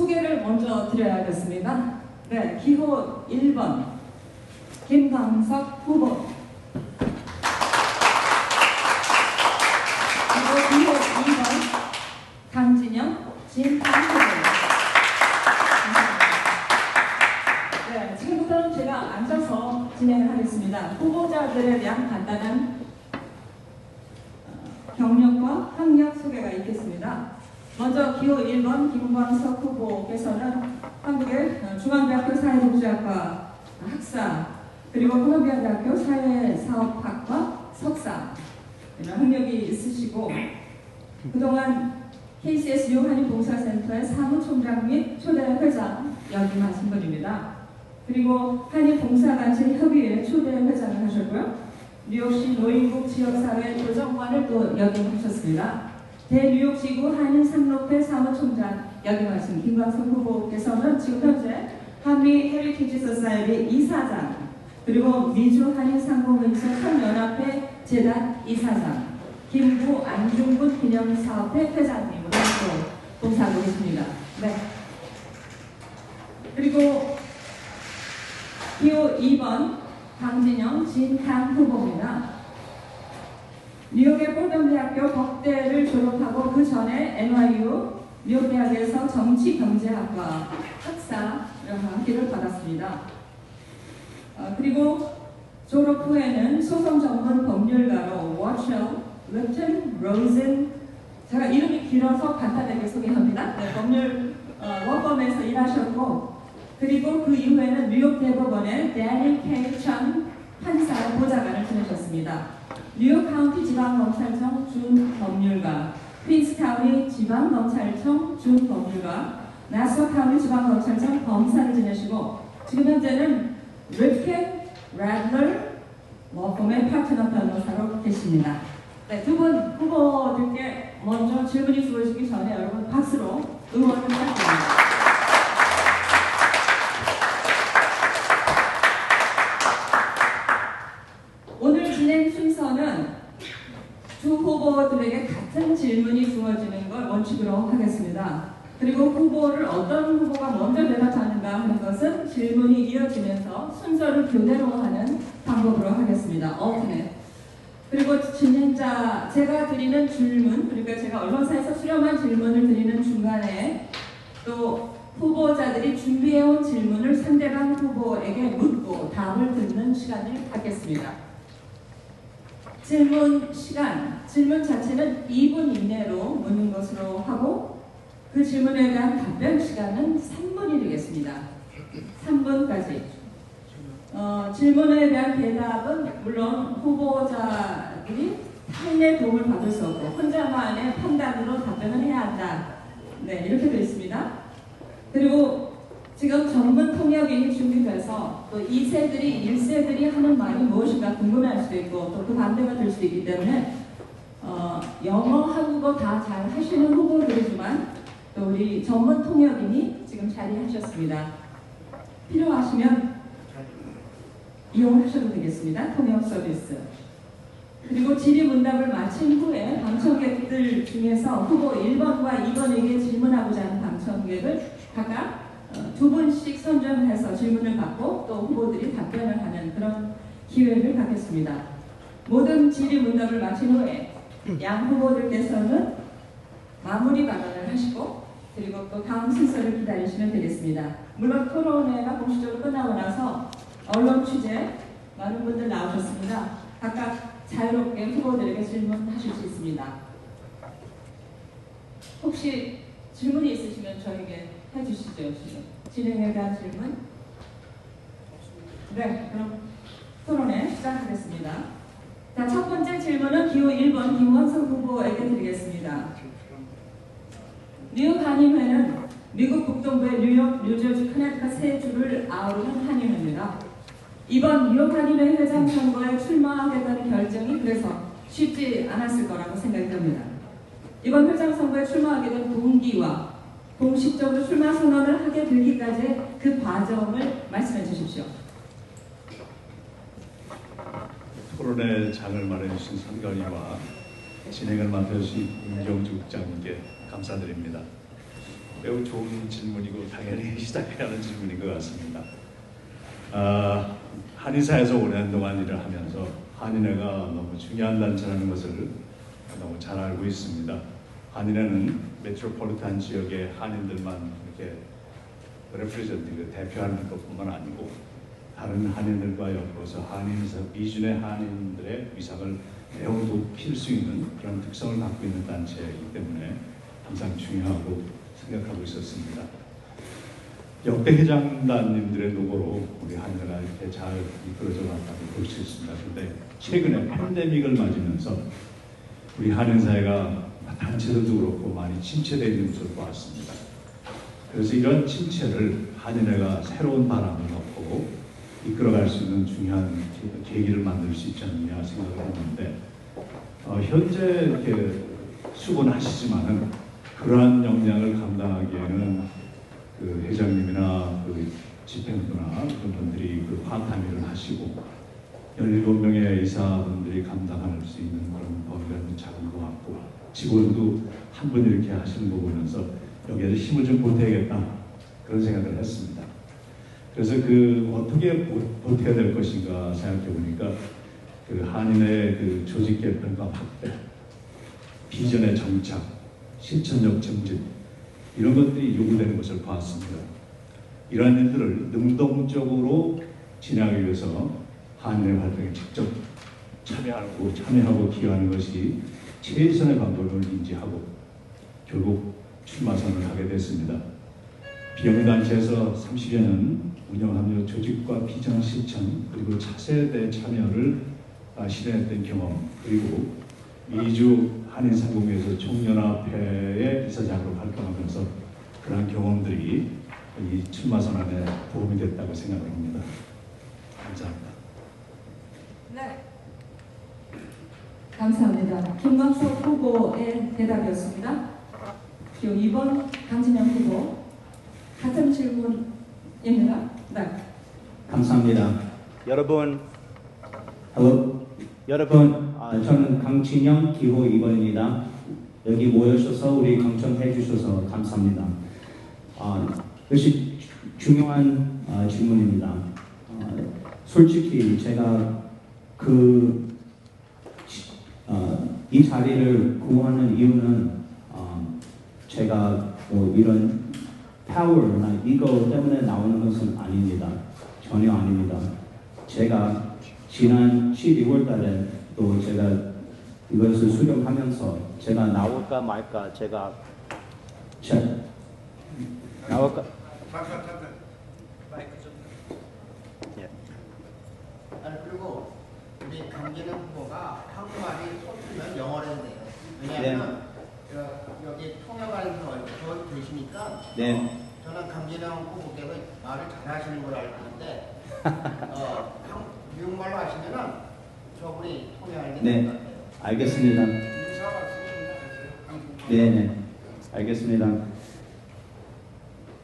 소개를 먼저 드려야겠습니다. 네, 기호 1번 김광석 후보, 그리고 기호 2번 강진영 진탕 후보. 네, 지금부터는 제가 앉아서 진행을 하겠습니다. 후보자들에 대한 간단한 경력과 학력 소개가 있겠습니다. 먼저 기호 1번 김광석 후보께서는 한국의 중앙대학교 사회복지학과 학사, 그리고 콜롬비아 대학교 사회사업학과 석사 이런 학력이 있으시고, 그동안 KCSU 한인봉사센터의 사무총장 및 초대 회장 역임하신 분입니다. 그리고 한인봉사단체 협의회 초대 회장을 하셨고요. 뉴욕시 노인국 지역사회 조정관을 또 역임하셨습니다. 대뉴욕지구 한인상록회 사무총장 역임하신 김광석 후보께서는 지금 현재 한미 헤리티지 소사이티 이사장, 그리고 미주 한인상공회의소 총연합회 재단 이사장, 김구 안중근 기념사업회 회장님으로 또 봉사하고 계십니다. 네. 그리고 기호 2번 강진영 진탕 후보입니다. 뉴욕의 폴덤대학교 법대를 졸업하고 그 전에 NYU 뉴욕대학에서 정치경제학과 학사학위를 받았습니다. 그리고 졸업 후에는 소송 전문 법률가로 워첼 립튼 로즌, 제가 이름이 길어서 간단하게 소개합니다. 네, 법률 원범에서 일하셨고, 그리고 그 이후에는 뉴욕 대법원의 데니 케이 천 판사 보좌관을 지내셨습니다. 뉴욕 카운티 지방검찰청 준법률가, 퀸스 카운티 지방검찰청 준법률가, 나스au 카운티 지방검찰청 검사를 지내시고, 지금 현재는 립켄 래들러 워펌의 파트너 변호사로 계십니다. 네, 두 분 후보들께 먼저 질문이 주어지기 전에 여러분 박수로 응원을 부탁드립니다. 오늘 진행 순서는 두 후보들에게 같은 질문이 주어지는 걸 원칙으로 하겠습니다. 그리고 후보를 어떤 후보가 먼저 대답하는가 하는 것은 질문이 이어지면서 순서를 교대로 하는 방법으로 하겠습니다. alternate. 그리고 진행자, 제가 드리는 질문, 그러니까 제가 언론사에서 수렴한 질문을 드리는 중간에 또 후보자들이 준비해온 질문을 상대방 후보에게 묻고 답을 듣는 시간을 갖겠습니다. 질문 시간, 질문 자체는 2분 이내로 묻는 것으로 하고, 그 질문에 대한 답변 시간은 3분이 되겠습니다. 3분까지. 질문에 대한 대답은 물론 후보자들이 타인의 도움을 받을 수 없고 혼자만의 판단으로 답변을 해야 한다. 네, 이렇게 되어 있습니다. 그리고 지금 전문 통역이 준비돼서 또 2세들이 1세들이 하는 말이 무엇인가 궁금해할 수도 있고 또 그 반대가 될 수도 있기 때문에 영어, 한국어 다 잘 하시는 후보들이지만 또 우리 전문 통역인이 지금 자리하셨습니다. 필요하시면 이용하셔도 되겠습니다. 통역 서비스. 그리고 질의문답을 마친 후에 방청객들 중에서 후보 1번과 2번에게 질문하고자 하는 방청객을 각각 2분씩 선정해서 질문을 받고 또 후보들이 답변을 하는 그런 기회를 갖겠습니다. 모든 질의문답을 마친 후에 양 후보들께서는 마무리 발언을 하시고 그리고 또 다음 순서를 기다리시면 되겠습니다. 물론 토론회가 공식적으로 끝나고 나서 언론 취재 많은 분들 나오셨습니다. 각각 자유롭게 후보들에게 질문하실 수 있습니다. 혹시 질문이 있으시면 저에게 해주시죠. 지금 진행에 대한 질문. 네, 그럼 토론회 시작하겠습니다. 자, 첫 번째 질문은 기호 1번 김광석 후보에게 드리겠습니다. 뉴욕 한인회는 미국 북동부의 뉴욕, 뉴저지, 커네티컷 세 주를 아우르는 한인회입니다. 이번 뉴욕 한인회 회장 선거에 출마하겠다는 결정이 그래서 쉽지 않았을 거라고 생각이 됩니다. 이번 회장 선거에 출마하게 된 동기와 공식적으로 출마 선언을 하게 되기까지 그 과정을 말씀해 주십시오. 토론회 장을 마련해 주신 선관위와 진행을 맡아주신 임경주 국장님께 감사드립니다. 매우 좋은 질문이고 당연히 시작해야 하는 질문인 것 같습니다. 한인사에서 오랜 동안 일을 하면서 한인회가 너무 중요한 단체라는 것을 너무 잘 알고 있습니다. 한인회는 메트로폴리탄 지역의 한인들만 이렇게 레프레젠티브 대표하는 것뿐만 아니고 다른 한인들과 엮어서 한인사 미준의 한인들의 위상을 매우 높일 수 있는 그런 특성을 갖고 있는 단체이기 때문에 항상 중요하고 생각하고 있었습니다. 역대 회장단님들의 노고로 우리 한인회가 이렇게 잘 이끌어져 왔다고 볼 수 있습니다. 그런데 최근에 팬데믹을 맞으면서 우리 한인사회가 단체들도 그렇고 많이 침체되어 있는 것을 보았습니다. 그래서 이런 침체를 한인회가 새로운 바람을 넣고 이끌어갈 수 있는 중요한 계기를 만들 수 있지 않느냐 생각을 했는데 현재 이렇게 수고는 하시지만은 그러한 역량을 감당하기에는 그 회장님이나 그 집행부나 그런 분들이 그 파타임 일을 하시고 17명의 의사분들이 감당할 수 있는 그런 범위가 좀 작은 것 같고 직원도 한 분 이렇게 하시는 거 보면서 여기에서 힘을 좀 보태야겠다 그런 생각을 했습니다. 그래서 그 어떻게 보태야 될 것인가 생각해 보니까 그 한인의 그 조직 개편과 확대, 비전의 정착, 실천력 증진 이런 것들이 요구되는 것을 보았습니다. 이러한 일들을 능동적으로 진행하기 위해서 한인의 활동에 직접 참여하고 기여하는 것이 최선의 방법을 인지하고 결국 출마 선언을 하게 됐습니다. 비영단체에서 30여 년 운영하며 조직과 비전 실천 그리고 차세대 참여를 실현했던 경험 그리고 미주 한인상공회에서 총연합회의 이사장으로 활동하면서 그러한 경험들이 이 출마 선언에 도움이 됐다고 생각합니다. 감사합니다. 네. 감사합니다. 김광석 후보의 대답이었습니다. 그리고 2번 강진영 후보 같은 질문입니다. 네. 감사합니다. 여러분, 저는 강진영 기호 2번입니다. 여기 모여주셔서 우리 강청해 주셔서 감사합니다. 역시 중요한 질문입니다. 솔직히 제가 이 자리를 구하는 이유는 제가 뭐 이런 파워나 이거 때문에 나오는 것은 아닙니다. 전혀 아닙니다. 제가 지난 12월 달에 또 제가 이것을 수령하면서 제가 나올까 말까 나올까 마이크 좀. 예. 아니 그리고 우리 강진영 후보가 한국말이 서툴면 영어로 해도 돼요. 왜냐하면 여기 통역관에서 계시니까 네. 저는 강진영 후보께서 말을 잘하시는 걸 알고 있는데 미국말로 하시면은 저분이 통역하는 게 네. 나을 것 같아요. 알겠습니다. 네, 알겠습니다.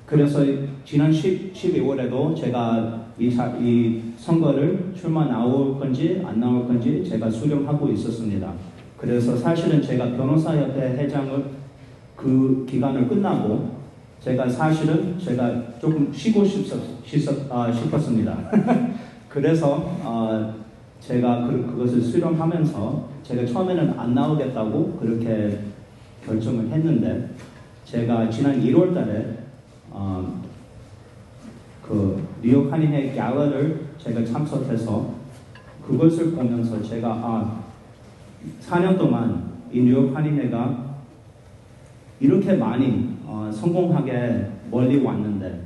그래서 지난 12월에도 제가 이 선거를 출마 나올 건지 안 나올 건지 제가 수령하고 있었습니다. 그래서 사실은 제가 변호사협회 회장을 그 기간을 끝나고 제가 조금 쉬고 싶었습니다. 그래서 제가 그것을 수령하면서 제가 처음에는 안 나오겠다고 그렇게 결정을 했는데 제가 지난 1월 달에 그 뉴욕 한인회 갤러를 제가 참석해서 그것을 보면서 제가 4년 동안 이 뉴욕 한인회가 이렇게 많이 성공하게 멀리 왔는데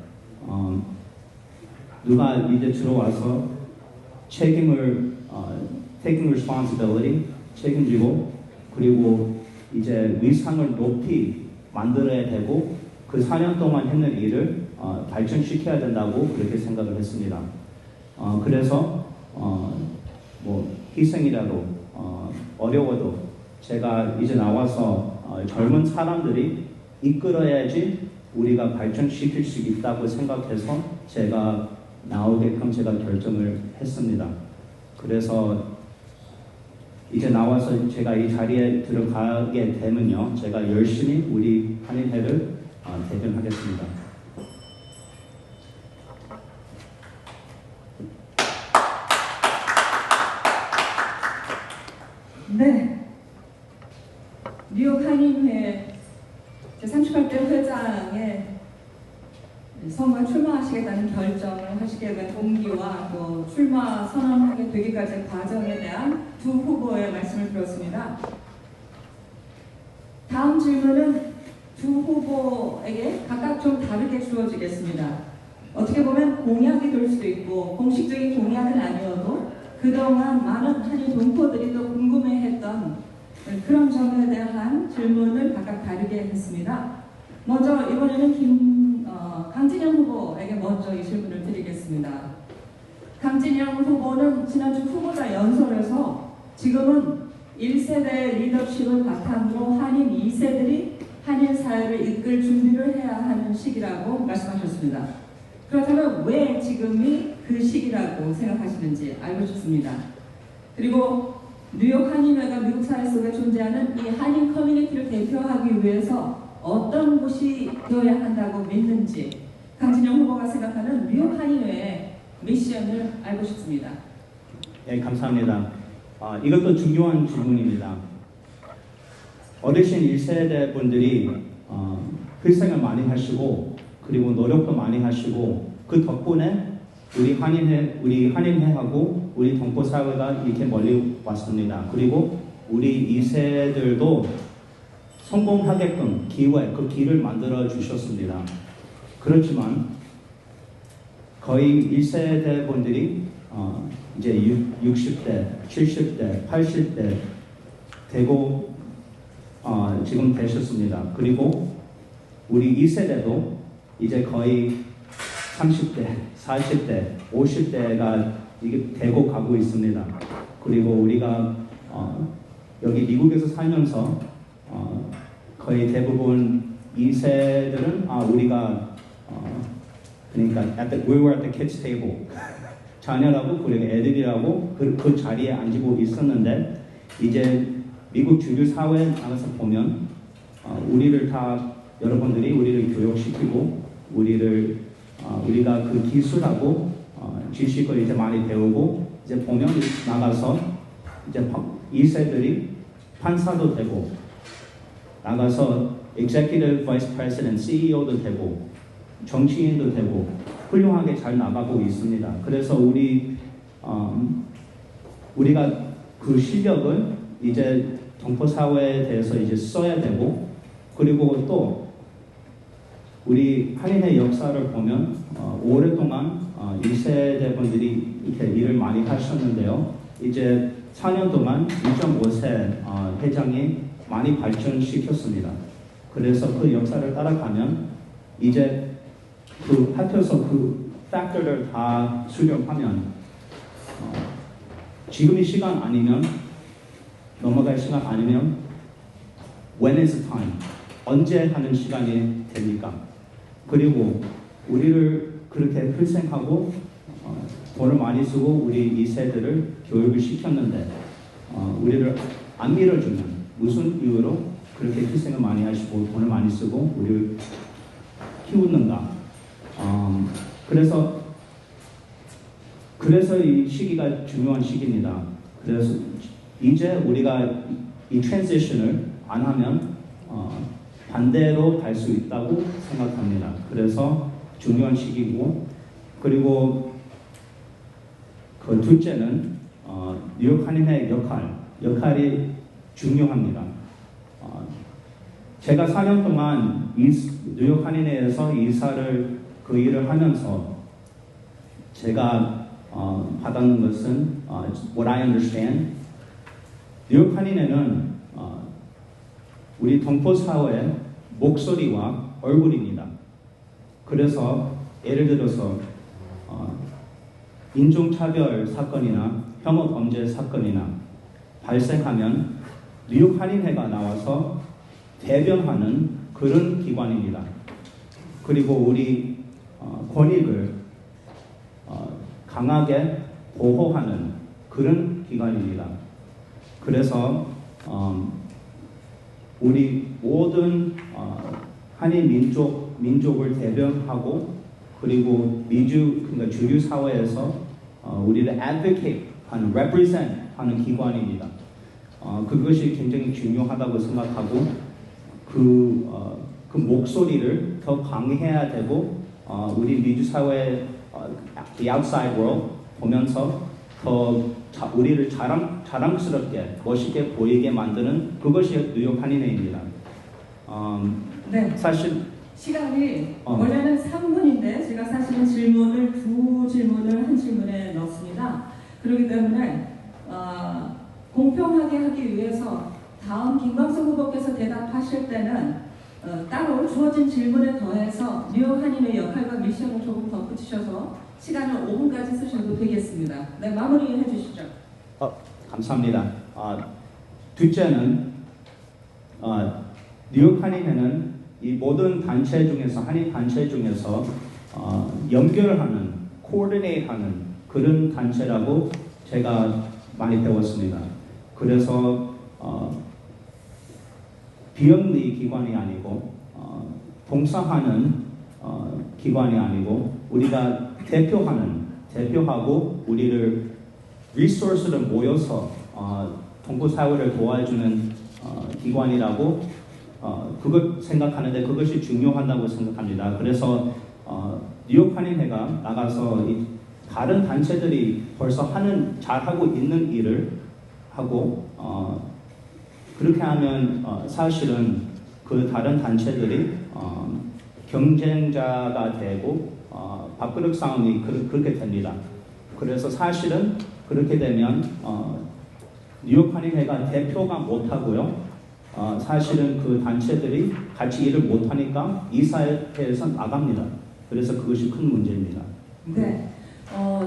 누가 이제 들어와서 taking responsibility 책임지고 그리고 이제 위상을 높이 만들어야 되고 그 4년 동안 했는 일을 발전시켜야 된다고 그렇게 생각을 했습니다. 그래서 뭐 희생이라도 어려워도 제가 이제 나와서 젊은 사람들이 이끌어야지 우리가 발전시킬 수 있다고 생각해서 제가 나오게끔 제가 결정을 했습니다. 그래서 이제 나와서 제가 이 자리에 들어가게 되면요, 제가 열심히 우리 한인회를 대변하겠습니다. 네. 뉴욕 한인회 제38대 회장의 선거에 출마하시겠다는 결정을 하시게 된 동기와 또 출마 선언하게 되기까지의 과정에 대한 두 후보의 말씀을 들었습니다. 다음 질문은 두 후보에게 각각 좀 다르게 주어지겠습니다. 어떻게 보면 공약이 될 수도 있고 공식적인 공약은 아니어도 그동안 많은 한인 동포들이 또 궁금해했던 그런 점에 대한 질문을 각각 다르게 했습니다. 먼저 이번에는 강진영 후보에게 먼저 이 질문을 드리겠습니다. 강진영 후보는 지난주 후보자 연설에서 지금은 1세대 리더십을 바탕으로 한인 2세들이 한인 사회를 이끌 준비를 해야 하는 시기라고 말씀하셨습니다. 그렇다면 왜 지금이 그 시기라고 생각하시는지 알고 싶습니다. 그리고 뉴욕 한인회가 미국 사회 속에 존재하는 이 한인 커뮤니티를 대표하기 위해서 어떤 곳이 되어야 한다고 믿는지 강진영 후보가 생각하는 뉴욕 한인회의 미션을 알고 싶습니다. 네, 감사합니다. 이것도 중요한 질문입니다. 어르신 1세대 분들이 희생을 많이 하시고 그리고 노력도 많이 하시고 그 덕분에 우리 한인회하고 우리 동포 사회가 이렇게 멀리 왔습니다. 그리고 우리 2세들도 성공하게끔 그 길을 만들어 주셨습니다. 그렇지만 거의 1세대 분들이 이제 60대, 70대, 80대 되고 지금 되셨습니다. 그리고 우리 2세대도 이제 거의 30대, 40대, 50대가 이게 되고 가고 있습니다. 그리고 우리가 여기 미국에서 살면서 거의 대부분 2세들은 우리가 그러니까 we were at the kids table 자녀라고 그리고 애들이라고 그 자리에 앉고 있었는데 이제 미국 주류 사회에 나가서 보면 우리를 다 여러분들이 우리를 교육시키고 우리가 그 기술하고 지식을 이제 많이 배우고 이제 보면 나가서 이제 2세들이 판사도 되고 나가서 Executive Vice President, CEO도 되고 정치인도 되고 훌륭하게 잘 나가고 있습니다. 그래서 우리가 그 실력을 이제 동포 사회에 대해서 이제 써야 되고 그리고 또 우리 한인의 역사를 보면 오랫동안 1세대 분들이 이렇게 일을 많이 하셨는데요. 이제 4년 동안 2.5세 회장이 많이 발전시켰습니다. 그래서 그 역사를 따라가면 이제 그 합쳐서 그 팩터를 다 수렴하면 지금이 시간 아니면 넘어갈 시간 아니면 when is the time? 언제 하는 시간이 됩니까? 그리고 우리를 그렇게 희생하고 돈을 많이 쓰고 우리 2세들을 교육을 시켰는데 우리를 안 밀어주면 무슨 이유로 그렇게 희생을 많이 하시고 돈을 많이 쓰고 우리를 키우는가? 그래서 이 시기가 중요한 시기입니다. 그래서 이제 우리가 이 트랜지션을 안 하면 반대로 갈 수 있다고 생각합니다. 그래서 중요한 시기고 그리고 그 둘째는 뉴욕 한인회 역할이 중요합니다. 제가 4년 동안 뉴욕 한인회에서 이사를 그 일을 하면서 제가 받았는 것은 what I understand 뉴욕 한인회는 우리 동포 사회의 목소리와 얼굴입니다. 그래서 예를 들어서 인종차별 사건이나 혐오 범죄 사건이나 발생하면 뉴욕 한인회가 나와서 대변하는 그런 기관입니다. 그리고 우리 권익을 강하게 보호하는 그런 기관입니다. 그래서 우리 모든 한인 민족을 대변하고 그리고 그러니까 주류 사회에서 우리를 advocate 하는, represent 하는 기관입니다. 그것이 굉장히 중요하다고 생각하고 그 목소리를 더 강해야 되고 우리 미주 사회 the outside world 보면서 더 우리를 자랑스럽게 멋있게 보이게 만드는 그것이 뉴욕 한인회입니다. 네. 사실 시간이 원래는 3분인데 제가 사실은 질문을 한 질문에 넣었습니다. 그렇기 때문에 공평하게 하기 위해서 다음 김광석 후보께서 대답하실 때는 따로 주어진 질문에 더해서 뉴욕 한인의 역할과 미션을 조금 덧붙이셔서 시간을 5분까지 쓰셔도 되겠습니다. 네, 마무리해 주시죠. 감사합니다. 둘째는 뉴욕 한인회는 이 모든 단체 중에서 한인 단체 중에서 연결하는, 코디네이트하는 그런 단체라고 제가 많이 배웠습니다. 그래서 비영리 기관이 아니고 봉사하는 기관이 아니고 우리가 대표하고 우리를 리소스를 모여서 동구 사회를 도와주는 기관이라고 그걸 생각하는데 그것이 중요하다고 생각합니다. 그래서 뉴욕 한인회가 나가서 다른 단체들이 벌써 잘하고 있는 일을 하고 그렇게 하면 사실은 그 다른 단체들이 경쟁자가 되고 밥그릇 싸움이 그렇게 됩니다. 그래서 사실은 그렇게 되면 뉴욕 한인회가 대표가 못하고요. 사실은 그 단체들이 같이 일을 못하니까 이사회에서 나갑니다. 그래서 그것이 큰 문제입니다. 네.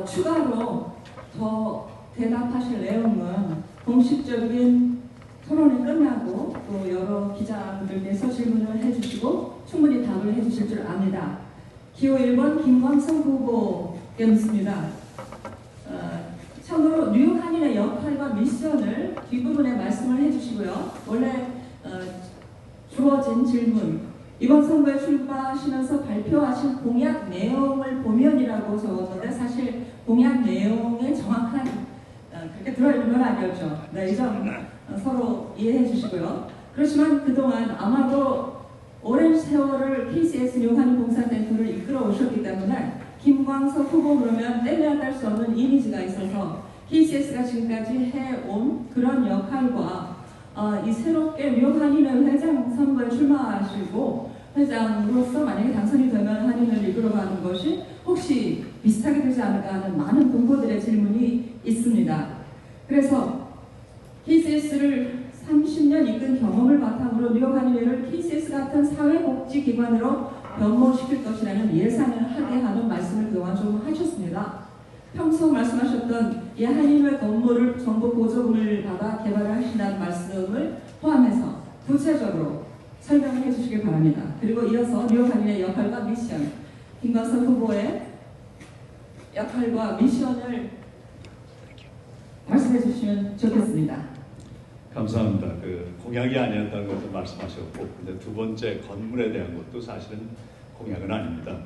추가로 더 대답하실 내용은 공식적인 토론이 끝나고 또 여러 기자분들께서 질문을 해주시고 충분히 답을 해주실 줄 압니다. 기호 1번 김광석 후보께 묻습니다. 참고로 뉴욕 한인의 역할과 미션을 뒷부분에 말씀을 해주시고요. 원래 주어진 질문, 이번 선거에 출마하시면서 발표하신 공약 내용을 보면이라고 적었는데 사실 공약 내용에 정확한 그렇게 들어있는 건 아니었죠. 네, 이 점 서로 이해해 주시고요. 그렇지만 그동안 아마도 오랜 세월을 KCS 뉴욕 한인 봉사센터를 이끌어 오셨기 때문에 김광석 후보 그러면 떼내야 뗄 수 없는 이미지가 있어서 KCS가 지금까지 해온 그런 역할과 이 새롭게 뉴욕 한인회 회장 선거에 출마하시고 회장으로서 만약에 당선이 되면 한인회를 이끌어가는 것이 혹시 비슷하게 되지 않을까 하는 많은 동포들의 질문이 있습니다. 그래서 KCS를 30년 이끈 경험을 바탕으로 뉴욕 한인회를 KCS 같은 사회복지기관으로 변모시킬 것이라는 예상을 하게 하는 말씀을 그동안 좀 하셨습니다. 평소 말씀하셨던 이 한인회 건물을 정부 보조금을 받아 개발을 하신다는 말씀을 포함해서 구체적으로 설명을 해주시길 바랍니다. 그리고 이어서 뉴욕 한인회 역할과 미션, 김광석 후보의 역할과 미션을 말씀해 주시면 좋겠습니다. 감사합니다. 그 공약이 아니었다는 것도 말씀하셨고, 근데 두 번째 건물에 대한 것도 사실은 공약은 아닙니다.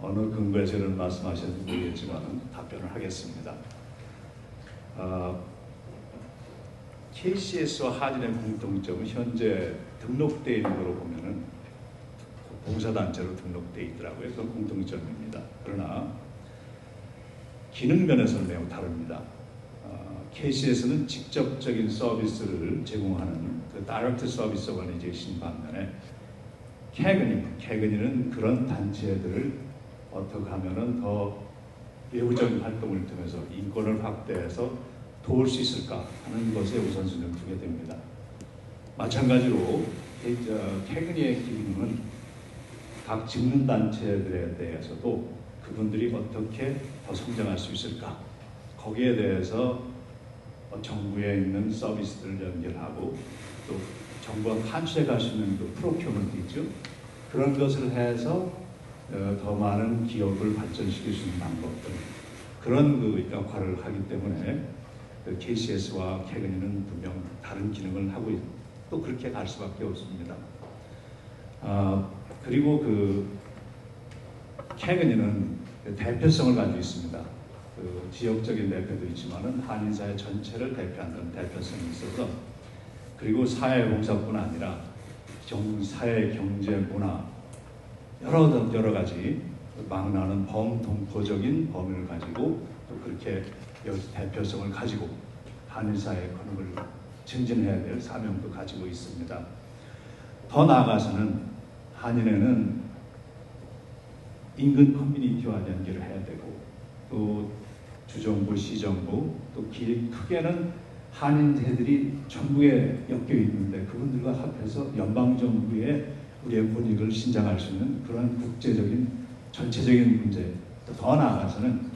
어느 근거에서는 말씀하셨는지 모르겠지만 답변을 하겠습니다. KCS와 한인의 공통점은 현재 등록되어 있는 거로 보면은 봉사단체로 등록되어 있더라고요. 그건 공통점입니다. 그러나 기능 면에서는 매우 다릅니다. KCS는 직접적인 서비스를 제공하는 그 다이렉트 서비스 오거니제이션 반면에 캐그니는 그런 단체들을 어떻게 하면은 더 외부적인 활동을 통해서 인권을 확대해서 도울 수 있을까 하는 것에 우선순위를 두게 됩니다. 마찬가지로 캐그니의 기능은 각 직능단체들에 대해서도 그분들이 어떻게 더 성장할 수 있을까, 거기에 대해서 정부에 있는 서비스들을 연결하고 또 정부가 간수해 수 있는 그 프로큐먼트 있죠. 그런 것을 해서 더 많은 기업을 발전시킬 수 있는 방법들, 그런 그 역할을 하기 때문에 KCS와 캐그니는 분명 다른 기능을 하고 또 그렇게 갈 수밖에 없습니다. 그리고 그 캐그니는 대표성을 가지고 있습니다. 그 지역적인 대표도 있지만은 한인사회 전체를 대표한다는 대표성이 있어서, 그리고 사회봉사뿐 아니라 사회, 경제, 문화 여러 가지 망라하는 범동포적인 범위를 가지고 또 그렇게 대표성을 가지고 한인사회의 근육을 증진해야 될 사명도 가지고 있습니다. 더 나아가서는 한인회는 인근 커뮤니티와 연결을 해야 되고, 또 주정부, 시정부, 또 크게는 한인회들이 전국에 엮여 있는데 그분들과 합해서 연방정부의 우리의 권익을 신장할 수 있는 그런 국제적인 전체적인 문제, 또 더 나아가서는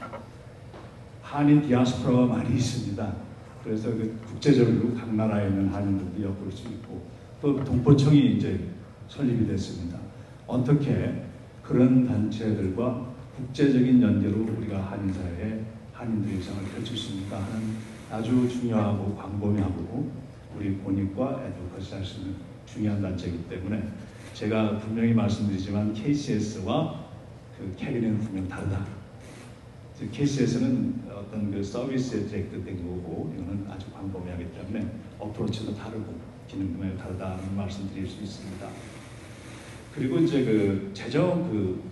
한인 디아스포라가 많이 있습니다. 그래서 그 국제적으로 각 나라에 있는 한인들도 엮을 수 있고, 또 동포청이 이제 설립이 됐습니다. 어떻게 그런 단체들과 국제적인 연계로 우리가 한인사회에 한인들의 입장을 펼칠 수 있는가 하는 아주 중요하고 광범위하고 우리 권익과 애도까지 할 수 있는 중요한 단체이기 때문에, 제가 분명히 말씀드리지만 KCS와 그 캐리는 분명 다르다. KCS는 어떤 그 서비스에 디렉트된 거고, 이거는 아주 광범위하기 때문에 어프로치도 다르고 기능도 다르다는 말씀드릴 수 있습니다. 그리고 이제 그 재정 그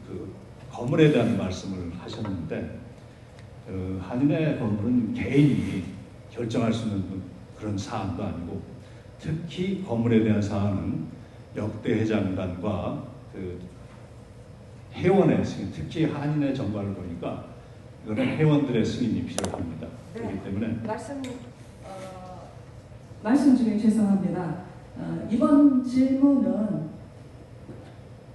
건물에 대한 말씀을 하셨는데, 한인의 건물은 개인이 결정할 수 있는 그런 사안도 아니고, 특히 건물에 대한 사안은 역대 회장단과 그 회원의 승인, 특히 한인의 정과를 보니까 이거는 회원들의 승인이 필요합니다. 네. 그렇기 때문에 말씀 중에 죄송합니다. 이번 질문은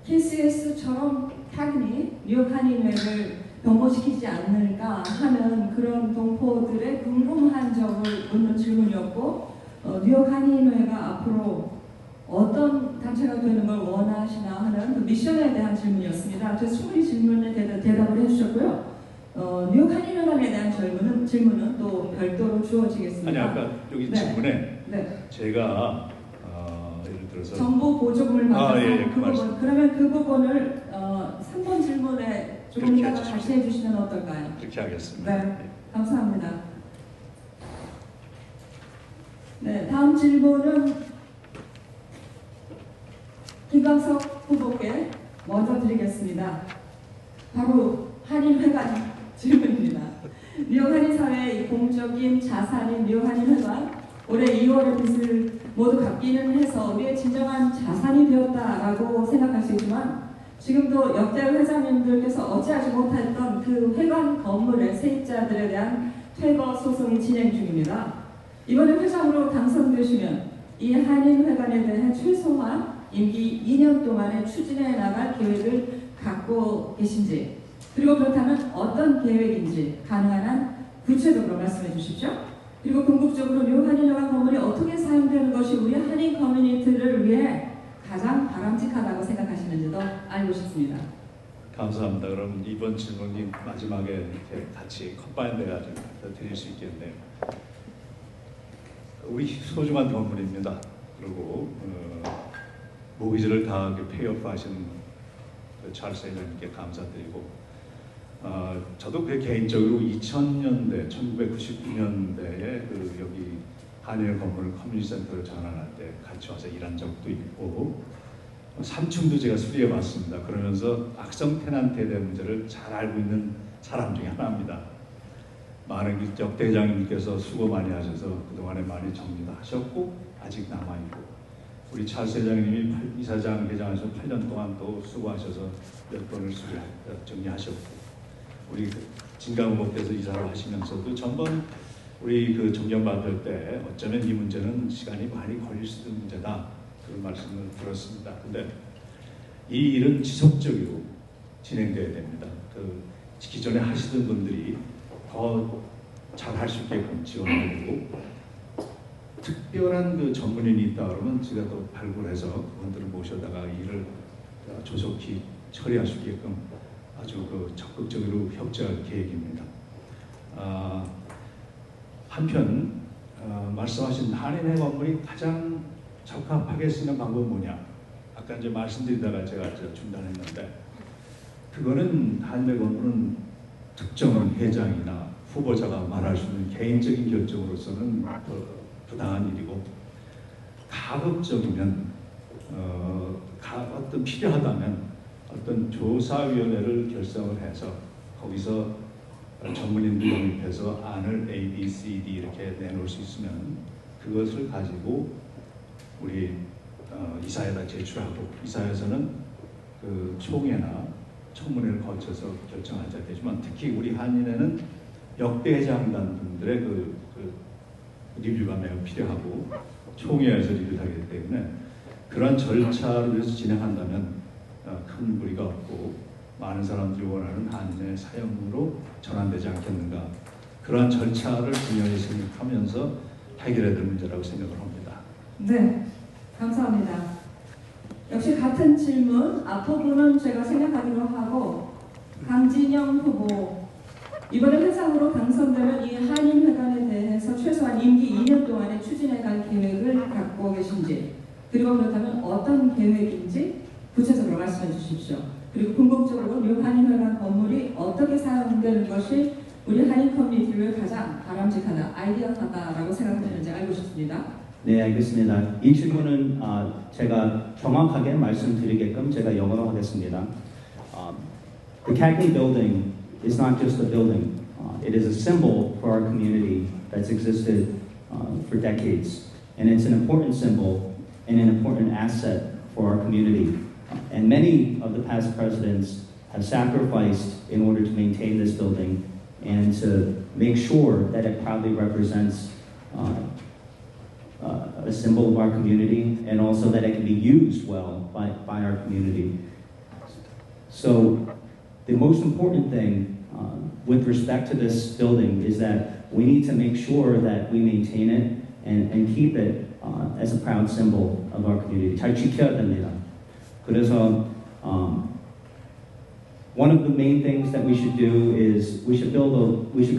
KCS처럼 당연히 뉴욕 한인회를 변모시키지 않을까 하는 그런 동포들의 궁금한 점을 묻는 질문이었고, 뉴욕 한인회가 앞으로 어떤 단체가 되는 걸 원하시나 하는 그 미션에 대한 질문이었습니다. 그래서 충분히 질문에 대답을 해주셨고요. 뉴욕 한인회관에 대한 질문은 또 별도로 주어지겠습니다. 아니, 아까 여기 네. 질문에 네. 제가 예를 들어서 정보 보조금을 받아서 그 말씀. 그러면 그 부분을 3번 질문에 조금 그렇게 더 다시 해주시면 어떨까요? 그렇게 하겠습니다. 네, 감사합니다. 네, 다음 질문은 김광석 후보께 먼저 드리겠습니다. 바로 한인회관 질문입니다. 뉴욕 한인사회의 공적인 자산인 뉴욕 한인회관, 올해 2월에 빚을 모두 갚기는 해서 우리의 진정한 자산이 되었다라고 생각할 수 있지만, 지금도 역대 회장님들께서 어찌하지 못했던 그 회관 건물의 세입자들에 대한 퇴거 소송이 진행 중입니다. 이번에 회장으로 당선되시면 이 한인회관에 대해 최소한 임기 2년 동안에 추진해 나갈 계획을 갖고 계신지, 그리고 그렇다면 어떤 계획인지 가능한 한 구체적으로 말씀해 주십시오. 그리고 궁극적으로 뉴욕 한인회관 건물이 어떻게 사용되는 것이 우리 한인 커뮤니티를 위해 가장 바람직하다고 생각하시는지도 알고 싶습니다. 감사합니다. 그럼 이번 질문이 마지막에 이렇게 같이 컴바인돼 가지고 드릴 수 있겠네요. 우리 소중한 건물입니다. 그리고 모기지를 다 페이오프하신 찰스 회장님께 감사드리고, 저도 그 개인적으로 2000년대, 1999년대에 그 여기 한일 건물 커뮤니티 센터를 전환할 때 같이 와서 일한 적도 있고, 3층도 제가 수리해 봤습니다. 그러면서 악성 테넌트에 대한 문제를 잘 알고 있는 사람 중에 하나입니다. 많은 역대 회장님께서 수고 많이 하셔서 그동안에 많이 정리도 하셨고 아직 남아있고, 우리 찰스 회장님이 이사장 회장하셔서 8년 동안 또 수고하셔서 몇 번을 정리하셨고, 우리 진강 후보께서 이사를 하시면서도 전번 우리 그 존경받을 때 어쩌면 이 문제는 시간이 많이 걸릴 수 있는 문제다, 그런 말씀을 들었습니다. 근데 이 일은 지속적으로 진행돼야 됩니다. 그 기존에 하시던 분들이 더 잘 할 수 있게끔 지원하고, 특별한 그 전문인이 있다 그러면 제가 또 발굴해서 그분들을 모셔다가 일을 조속히 처리할 수 있게끔 아주 그 적극적으로 협조할 계획입니다. 한편 말씀하신 한인회 건물이 가장 적합하게 쓰는 방법은 뭐냐? 아까 이제 말씀드리다가 제가 중단했는데 그거는 한인회 건물은 특정 회장이나 후보자가 말할 수 있는 개인적인 결정으로서는 부당한 일이고 가급적이면 어떤 필요하다면 어떤 조사위원회를 결성을 해서 거기서 전문인들 영입해서 안을 A, B, C, D 이렇게 내놓을 수 있으면 그것을 가지고 우리 이사회에다 제출하고 이사회에서는 그 총회나 청문회를 거쳐서 결정하자 되지만 특히 우리 한인회는 역대 회장단 분들의 그 리뷰가 매우 필요하고 총회에서 리뷰하게 되기 때문에 그런 절차를 위해서 진행한다면 큰 무리가 없고 많은 사람들이 원하는 한인회 사형으로 전환되지 않겠는가 그러한 절차를 분명히 생각하면서 해결해야 될 문제라고 생각을 합니다. 네, 감사합니다. 역시 같은 질문 앞부분은 제가 생각하기로 하고 강진영 후보 이번에 회장으로 당선되면 이 한인회관에 대해서 최소한 임기 2년 동안에 추진해갈 계획을 갖고 계신지 그리고 그렇다면 어떤 계획인지 구체적으로 말씀해 주십시오. 그리고 궁극적으로 이 한인회관 건물이 어떻게 사용되는 것이 우리 한인 커뮤니티를 가장 바람직하다, 아이디어하다라고 생각되는지 알고 싶습니다. 네, 알겠습니다. 이 질문은 제가 정확하게 말씀드리게끔 제가 영어로 하겠습니다. The Cagney building is not just a building. It is a symbol for our community that's existed for decades. And it's an important symbol and an important asset for our community. And many of the past presidents have sacrificed in order to maintain this building and to make sure that it proudly represents a symbol of our community and also that it can be used well by our community. So the most important thing with respect to this building is that we need to make sure that we maintain it and keep it as a proud symbol of our community. 잘 지켜야 됩니다. 그래서 one of the main things that we should do is we should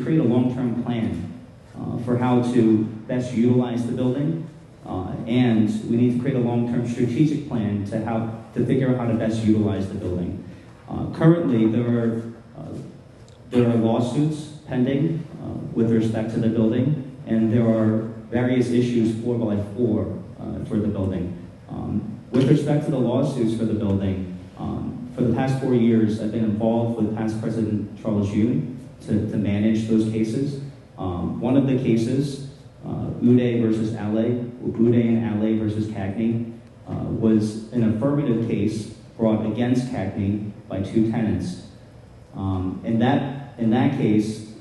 create a long-term plan for how to best utilize the building, and we need to create a long-term strategic plan to figure out how to best utilize the building. Currently, there are lawsuits pending with respect to the building, and there are various issues 4x4 for the building. With respect to the lawsuits for the building, for the past 4 years, I've been involved with past President Charles Yoon to manage those cases. One of the cases, Uday versus LA, Uday and LA versus Cagney, was an affirmative case brought against Cagney by 2 tenants. In that case,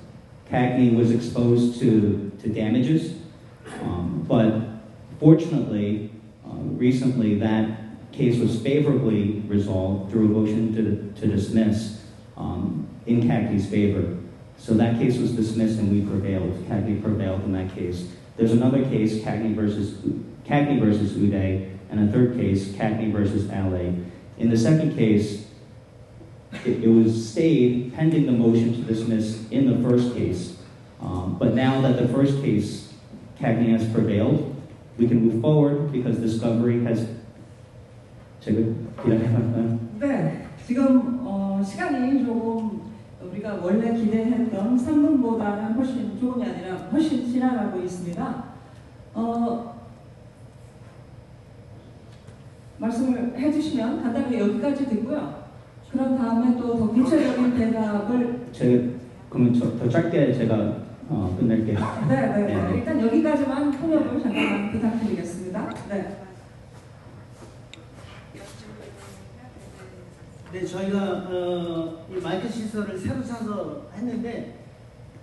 Cagney was exposed to damages, but fortunately, recently that case was favorably resolved through a motion to dismiss in Cagney's favor. So that case was dismissed and we prevailed. Cagney prevailed in that case. There's another case, Cagney versus Uday, and a third case, Cagney versus LA. In the second case, it was stayed pending the motion to dismiss in the first case. But now that the first case, Cagney has prevailed, we can move forward because discovery has. 네, 지금 시간이 조금 우리가 원래 기대했던 3분보다는 훨씬 조금이 아니라 훨씬 지나가고 있습니다. 말씀을 해주시면 간단하게 여기까지 듣고요. 그런 다음에 또 더 구체적인 대답을 그러면 더 짧게 제가 끝낼게요. 네. 일단 여기까지만 통역을 잠깐만 부탁드리겠습니다. 네. 네, 저희가 이 마이크 시설을 새로 사서 했는데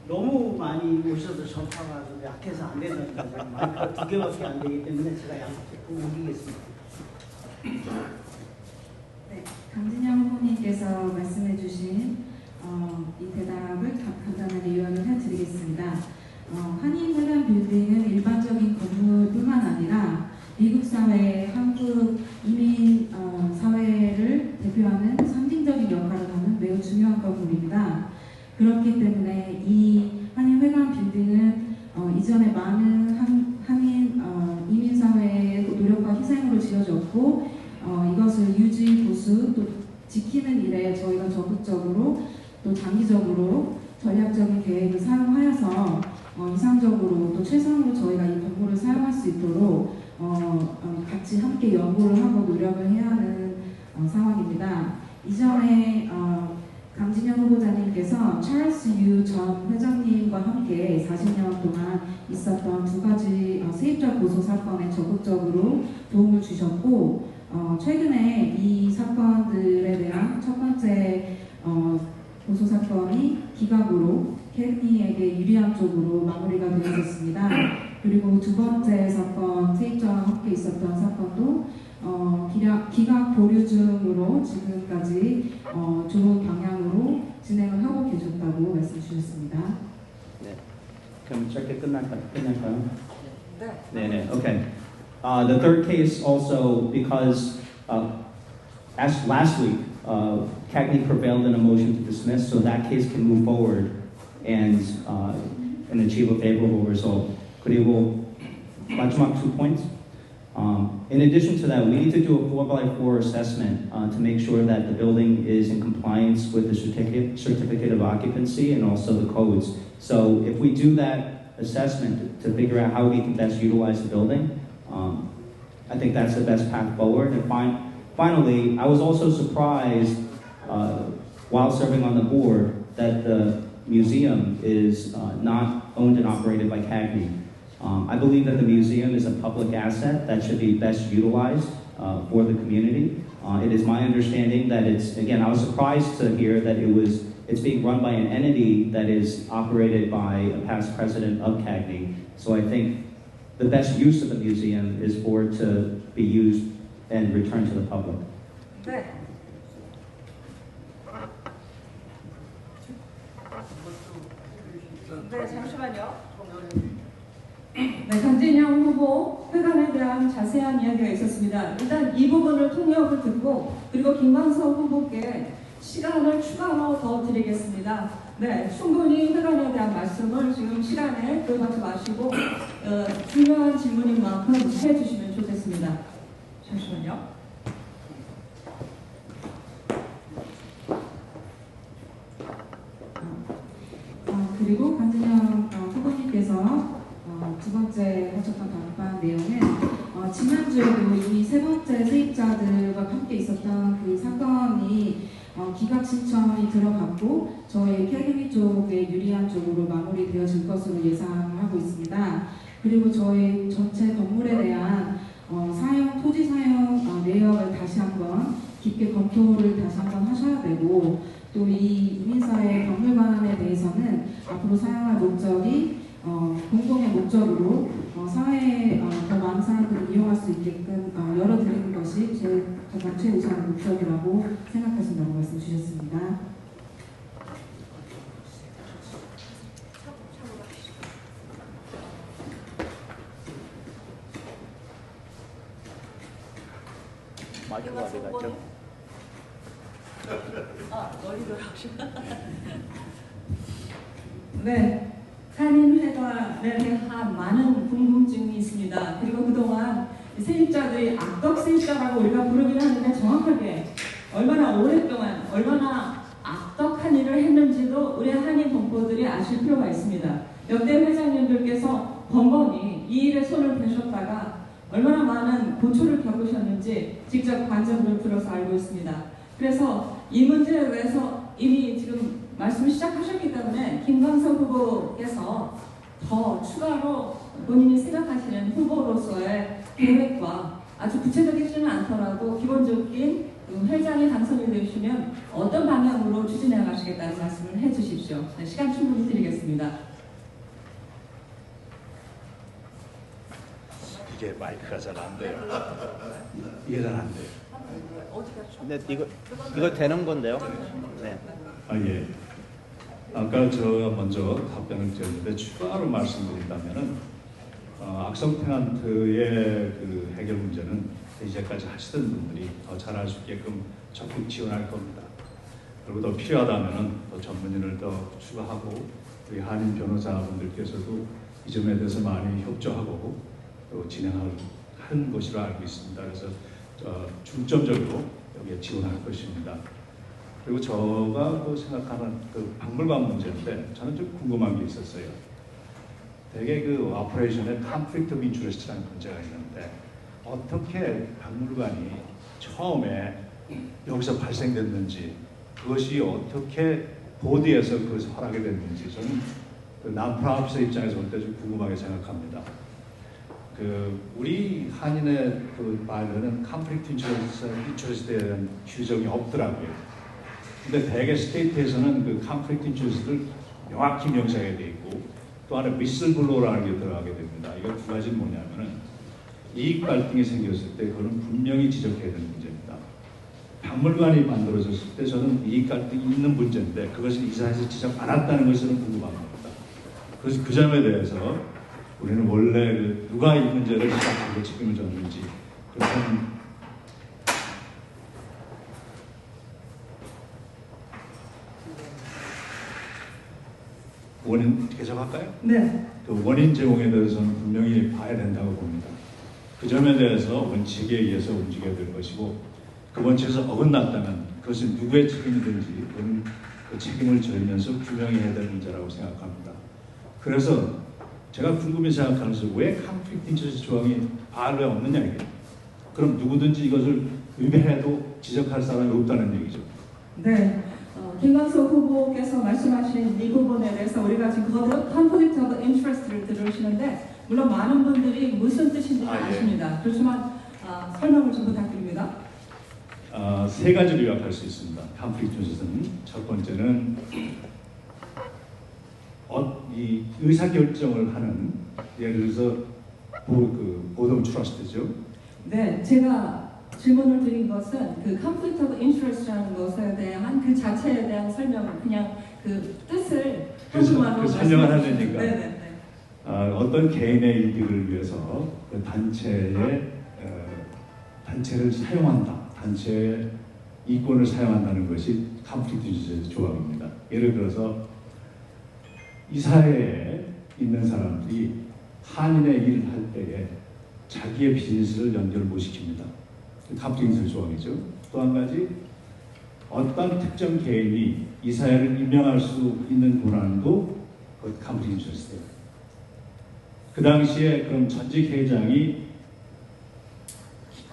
너무 많이 오셔서 전파가 좀 약해서 안 된다니까 마이크가 2개밖에 안 되기 때문에 제가 조금 옮기겠습니다. 네, 강진영 후보님께서 말씀해주신 이 대답을 간단하게 요약을 해드리겠습니다. 한인회관 빌딩은 일반적인 건물뿐만 아니라 미국 사회의 한국 이민 사회를 대표하는 상징적인 역할을 하는 매우 중요한 건물입니다. 그렇기 때문에 이 한인회관 빌딩은 이전에 많은 한인 이민 사회의 노력과 희생으로 지어졌고 이것은 보수 또 지키는 일에 저희가 적극적으로 또 장기적으로 전략적인 계획을 사용하여서 이상적으로 또 최선으로 저희가 이 건물을 사용할 수 있도록 같이 함께 연구를 하고 노력을 해야 하는 상황입니다. 이전에 강진영 후보자님께서 찰스 유 전 회장님과 함께 40년 동안 있었던 두 가지 세입자 고소 사건에 적극적으로 도움을 주셨고 최근에 이 사건들에 대한 첫 번째 고소 사건이 기각으로 캐니에게 유리한 쪽으로 마무리가 되었습니다. 그리고 두 번째 사건, 세입자와 함께 있었던 사건도 기각 보류 중으로 지금까지 좋은 방향으로 진행을 하고 계셨다고 말씀 주셨습니다. 네. 그럼 짧게 끝날까요? 네. 네네. Okay. The third case also because as last week, CAGNY prevailed in a motion to dismiss, so that case can move forward and achieve a favorable result. 그리고 마지막 2 points. In addition to that, we need to do a 4x4 assessment to make sure that the building is in compliance with the certificate of occupancy and also the codes. So if we do that assessment to figure out how we can best utilize the building, I think that's the best path forward. And finally, I was also surprised while serving on the board that the museum is not owned and operated by CAGNY. I believe that the museum is a public asset that should be best utilized for the community. It is my understanding that I was surprised to hear that it's being run by an entity that is operated by a past president of CAGNY. So I think the best use of the museum is for it to be used and returned to the public. 네. 네, 잠시만요. 네, 강진영 후보 회관에 대한 자세한 이야기가 있었습니다. 일단 이 부분을 통역을 듣고 그리고 김광석 후보께 시간을 추가로 더 드리겠습니다. 네, 충분히 회관에 대한 말씀을 지금 시간에 끌어가지 마시고 중요한 질문인 만큼 해주시면 좋겠습니다. 잠시만요. 그리고 강진영 후보님께서 두 번째 하셨던 답변 내용은 지난주에도 이미 세 번째 세입자들과 함께 있었던 그 사건이 기각 신청이 들어갔고 저희 캐그니 쪽에 유리한 쪽으로 마무리되어질 것으로 예상하고 있습니다. 그리고 저희 전체 건물에 대한 토지 사용 내역을 다시 한번 깊게 검토를 다시 한번 하셔야 되고 또 이 이민사의 박물관에 대해서는 앞으로 사용할 목적이 공공의 목적으로 사회에 더 많은 사람들이 이용할 수 있게끔 열어드리는 것이 제 가장 최우선 목적이라고 생각하신다고 말씀 주셨습니다. 마이크가 어디 갔죠? 머리 돌아오시나? 네, 한인회관에 대한 많은 궁금증이 있습니다. 그리고 그동안 세입자들이 악덕 세입자라고 우리가 부르긴 하는데 정확하게 얼마나 오랫동안 얼마나 악덕한 일을 했는지도 우리 한인 동포들이 아실 필요가 있습니다. 역대 회장님들께서 번번이 이 일에 손을 대셨다가 얼마나 많은 고초를 겪으셨는지 직접 관전을 들어서 알고 있습니다. 그래서 이 문제에 대해서 이미 지금 말씀을 시작하셨기 때문에 김광석 후보께서 더 추가로 본인이 생각하시는 후보로서의 계획과 아주 구체적이지는 않더라도 기본적인 회장이 당선이 되시면 어떤 방향으로 추진해 가시겠다는 말씀을 해 주십시오. 네, 시간 충분히 드리겠습니다. 이게 마이크가 잘 안 돼요. 이게 잘 안 돼요. 근데 이거 되는 건데요? 네. 예. 아까 제가 먼저 답변을 드렸는데 추가로 말씀드린다면은 악성 테넌트의 그 해결 문제는 이제까지 하시던 분들이 더 잘할 수 있게끔 적극 지원할 겁니다. 그리고 더 필요하다면은 더 전문인을 더 추가하고 우리 한인 변호사분들께서도 이 점에 대해서 많이 협조하고 또 진행하는 것으로 알고 있습니다. 그래서 중점적으로 여기에 지원할 것입니다. 그리고 제가 생각하는 그 박물관 문제인데 저는 좀 궁금한 게 있었어요. 대개 그 오퍼레이션에 conflict of interest라는 문제가 있는데 어떻게 박물관이 처음에 여기서 발생됐는지 그것이 어떻게 보드에서 그것을 허락이 됐는지 저는 그 난프라우스 입장에서 볼 때 좀 궁금하게 생각합니다. 그 우리 한인의 그 말에는 conflict interest에 대한 규정이 없더라고요. 근데 대개 스테이트에서는 그 conflict interest를 명확히 명시하게 돼 있고 또 안에 whistleblow라는 게 들어가게 됩니다. 이거 두 가지는 뭐냐면은 이익 갈등이 생겼을 때 그거는 분명히 지적해야 되는 문제입니다. 박물관이 만들어졌을 때 저는 이익 갈등이 있는 문제인데 그것을 이사에서 지적 안 했다는 것은 궁금한 겁니다. 그래서 그 점에 대해서 우리는 원래 누가 이 문제를 시작하고 책임을 졌는지 그런 원인 계속할까요? 네. 그 원인 제공에 대해서는 분명히 봐야 된다고 봅니다. 그 점에 대해서 원칙에 의해서 움직여야 될 것이고 그 원칙에서 어긋났다면 그것은 누구의 책임이든지 그건 그 책임을 져면서 규명해야 될 문제라고 생각합니다. 그래서 제가 궁금히 생각하는 것은 왜 conflict interest 조항이 R에 없느냐 이게. 그럼 누구든지 이것을 위배해도 지적할 사람이 없다는 얘기죠. 네. 김광석 후보께서 말씀하신 이 부분에 대해서 우리가 지금 conflict of interest를 들으시는데 물론 많은 분들이 무슨 뜻인지 아십니다. 그렇지만 설명을 좀 부탁드립니다. 세 가지로 요약할 수 있습니다. conflict interest는 첫 번째는 이 의사결정을 하는 예를 들어서 보드 오브 트러스트죠. 네, 제가 질문을 드린 것은 그 conflict of interest라는 것에 대한 그 자체에 대한 설명을 그냥 그 뜻을 한순간으로 설명을 하려니까 네네네. 어떤 개인의 이득을 위해서 그 단체를 사용한다, 단체의 이권을 사용한다는 것이 conflict interest 조항입니다. 예를 들어서 이 사회에 있는 사람들이 한인의 일을 할 때에 자기의 비즈니스를 연결 못 시킵니다. conflict 조항이죠. 또 한 가지 어떤 특정 개인이 이 사회를 임명할 수 있는 권한도 그 conflict interest예요. 그 당시에 그럼 전직 회장이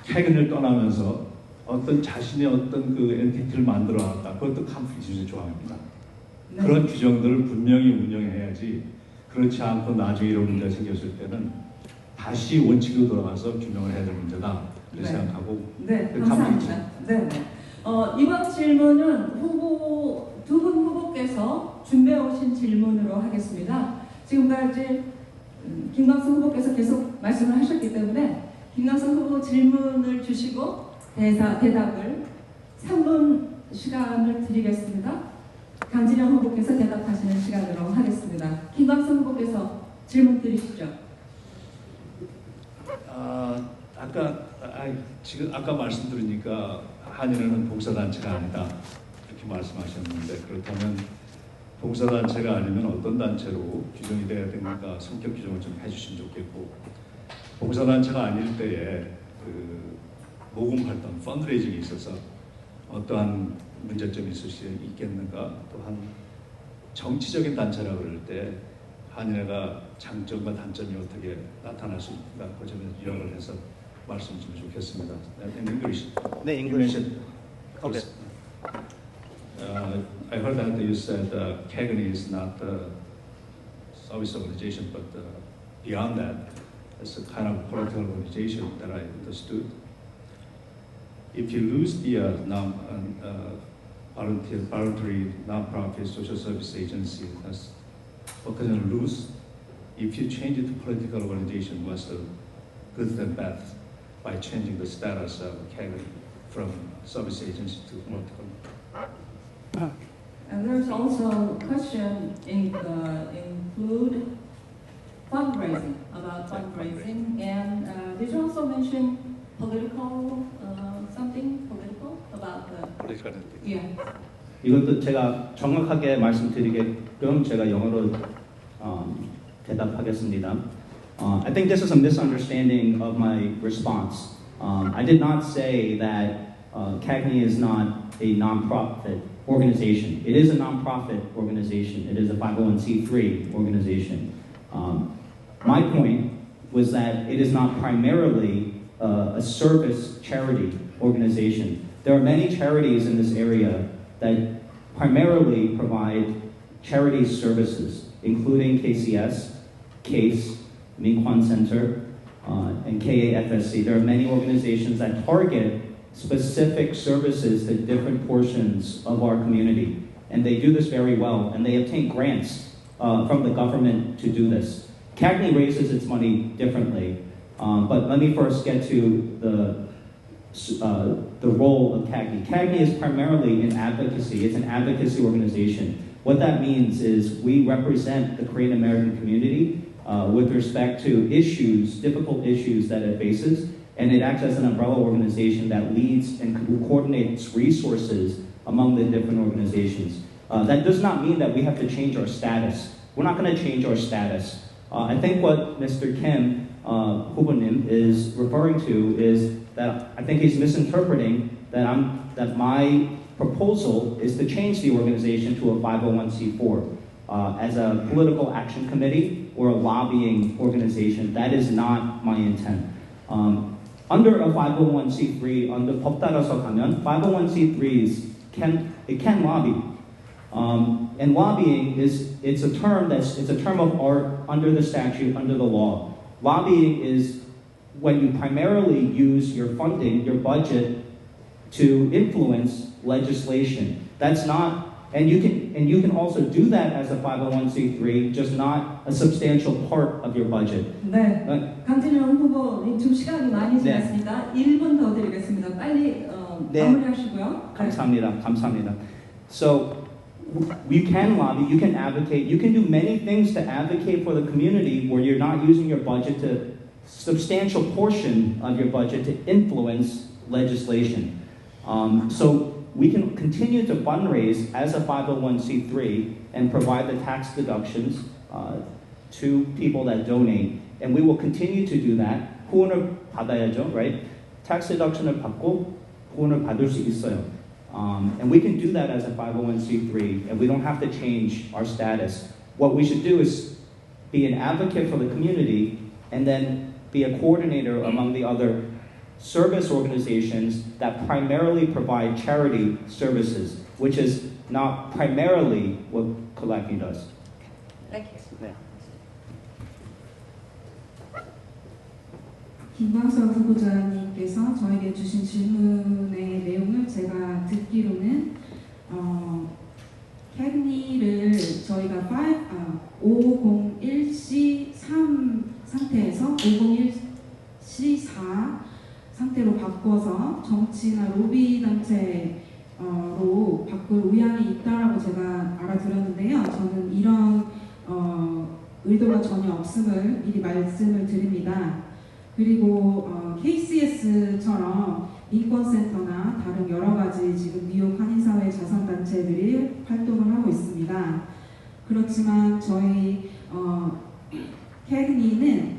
캐근을 떠나면서 어떤 자신의 어떤 그 엔티티를 만들어 놨다. 그것도 conflict interest 조항입니다. 네. 그런 규정들을 분명히 운영해야지 그렇지 않고 나중에 이런 문제가 생겼을 때는 다시 원칙으로 돌아가서 규명을 해야 될 문제다. 네. 생각하고 네, 감사합니다. 네. 이번 질문은 두 분 후보께서 준비해 오신 질문으로 하겠습니다. 지금까지 김광석 후보께서 계속 말씀을 하셨기 때문에 김광석 후보 질문을 주시고 대답을 3분 시간을 드리겠습니다. 강진영 후보께서 대답하시는 시간으로 하겠습니다. 김광석 후보께서 질문 드리시죠. 아까 말씀 들으니까 한인회는 봉사단체가 아니다 이렇게 말씀하셨는데 그렇다면 봉사단체가 아니면 어떤 단체로 규정이 돼야 됩니까? 성격 규정을 좀 해주시면 좋겠고 봉사단체가 아닐 때에 그 모금 활동, 펀드레이징이 있어서 어떠한 문제점이 있을 수 있겠는가? 또한 정치적인 단체라고 그럴 때 한인회가 장점과 단점이 어떻게 나타날 수 있는가? 그 점에 요약을 해서 말씀 좀 좋겠습니다. In English. 네, English. Okay. I heard that you said CAGNY is not a service organization, but beyond that, it's a kind of political organization that I understood. If you lose the voluntary non-profit social service agency, that's what can you lose? If you change it to political organization, what's the good and bad by changing the status of CAGNY from service agency to political? And there's also a question include fundraising, about fundraising, and did you also mention political, something political about the, Political. yeah. 이것도 제가 정확하게 말씀드리게끔 제가 영어로 대답하겠습니다. I think this is a misunderstanding of my response. I did not say that CAGNY is not a nonprofit organization. It is a nonprofit organization. It is a 501c3 organization. My point was that it is not primarily a service charity organization. There are many charities in this area that primarily provide charity services, including KCS, CASE, Minkwon Center, and KAFSC. There are many organizations that target specific services to different portions of our community. And they do this very well, and they obtain grants from the government to do this. CAGNY raises its money differently, but let me first get to the role of CAGNY. CAGNY is primarily an advocacy. It's an advocacy organization. What that means is we represent the Korean American community with respect to issues, difficult issues that it faces, and it acts as an umbrella organization that leads and coordinates resources among the different organizations. That does not mean that we have to change our status. We're not going to change our status. I think what Mr. Kim Hubonim is referring to is that I think he's misinterpreting that my proposal is to change the organization to a 501c4 as a political action committee or a lobbying organization. That is not my intent. Under a 501c3, under 법 따라서 가면 501c3s can lobby. And lobbying it's a term of art under the statute, under the law. Lobbying is when you primarily use your funding, your budget, to influence legislation. That's not, and you can also do that as a 501c3, just not a substantial part of your budget. 네, 강진영 후보님 좀 시간이 많이 지났습니다. 1분 더 드리겠습니다. 빨리 마무리하시고요. 감사합니다. So you can lobby, you can advocate, you can do many things to advocate for the community where you're not using your budget to substantial portion of your budget to influence legislation. So we can continue to fundraise as a 501c3 and provide the tax deductions to people that donate. And we will continue to do that. 후원을 받아야죠, right? Tax deduction을 받고 후원을 받을 수 있어요. And we can do that as a 501c3, and we don't have to change our status. What we should do is be an advocate for the community and then be a coordinator among the other service organizations that primarily provide charity services, which is not primarily what CAGNY does. Thank you. 네. 김광석 후보자님께서 저에게 주신 질문의 내용을 제가 듣기로는 CAGNY를 저희가 501C3 상태에서 501C4 상태로 바꿔서 정치나 로비 단체로 바꿀 의향이 있다라고 제가 알아들었는데요. 저는 이런 의도가 전혀 없음을 미리 말씀을 드립니다. 그리고 KCS처럼 인권센터나 다른 여러 가지 지금 뉴욕 한인사회 자선단체들이 활동을 하고 있습니다. 그렇지만 저희 CAGNY는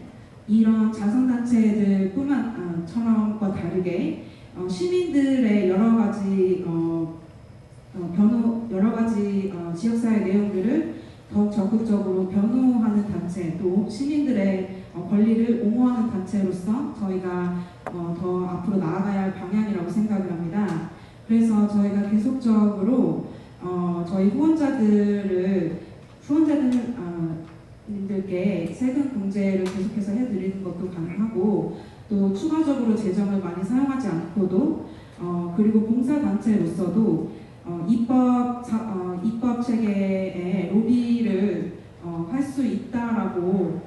이런 자선단체들뿐만처럼과 다르게 시민들의 여러 가지 지역사회 내용들을 더욱 적극적으로 변호하는 단체, 또 시민들의 권리를 옹호하는 단체로서 저희가 더 앞으로 나아가야 할 방향이라고 생각을 합니다. 그래서 저희가 계속적으로 저희 후원자님들께 세금 공제를 계속해서 해드리는 것도 가능하고, 또 추가적으로 재정을 많이 사용하지 않고도 그리고 봉사단체로서도 입법 체계에 로비를 할 수 있다라고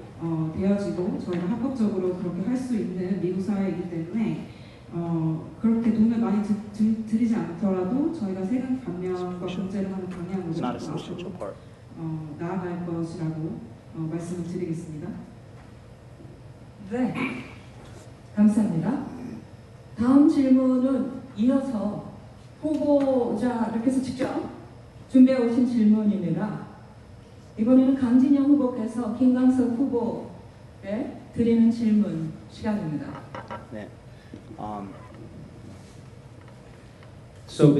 되어지고 저희가 합법적으로 그렇게 할 수 있는 미국 사회이기 때문에 그렇게 돈을 많이 들이지 않더라도 저희가 세금 감면과 공제를 하는 방향으로 나아갈 것이라고 말씀을 드리겠습니다. 네, 감사합니다. 다음 질문은 이어서 후보자께서 직접 준비해 오신 질문입니다. 이번에는 강진영 후보께서 김광석 후보에 드리는 질문 시간입니다. 네. So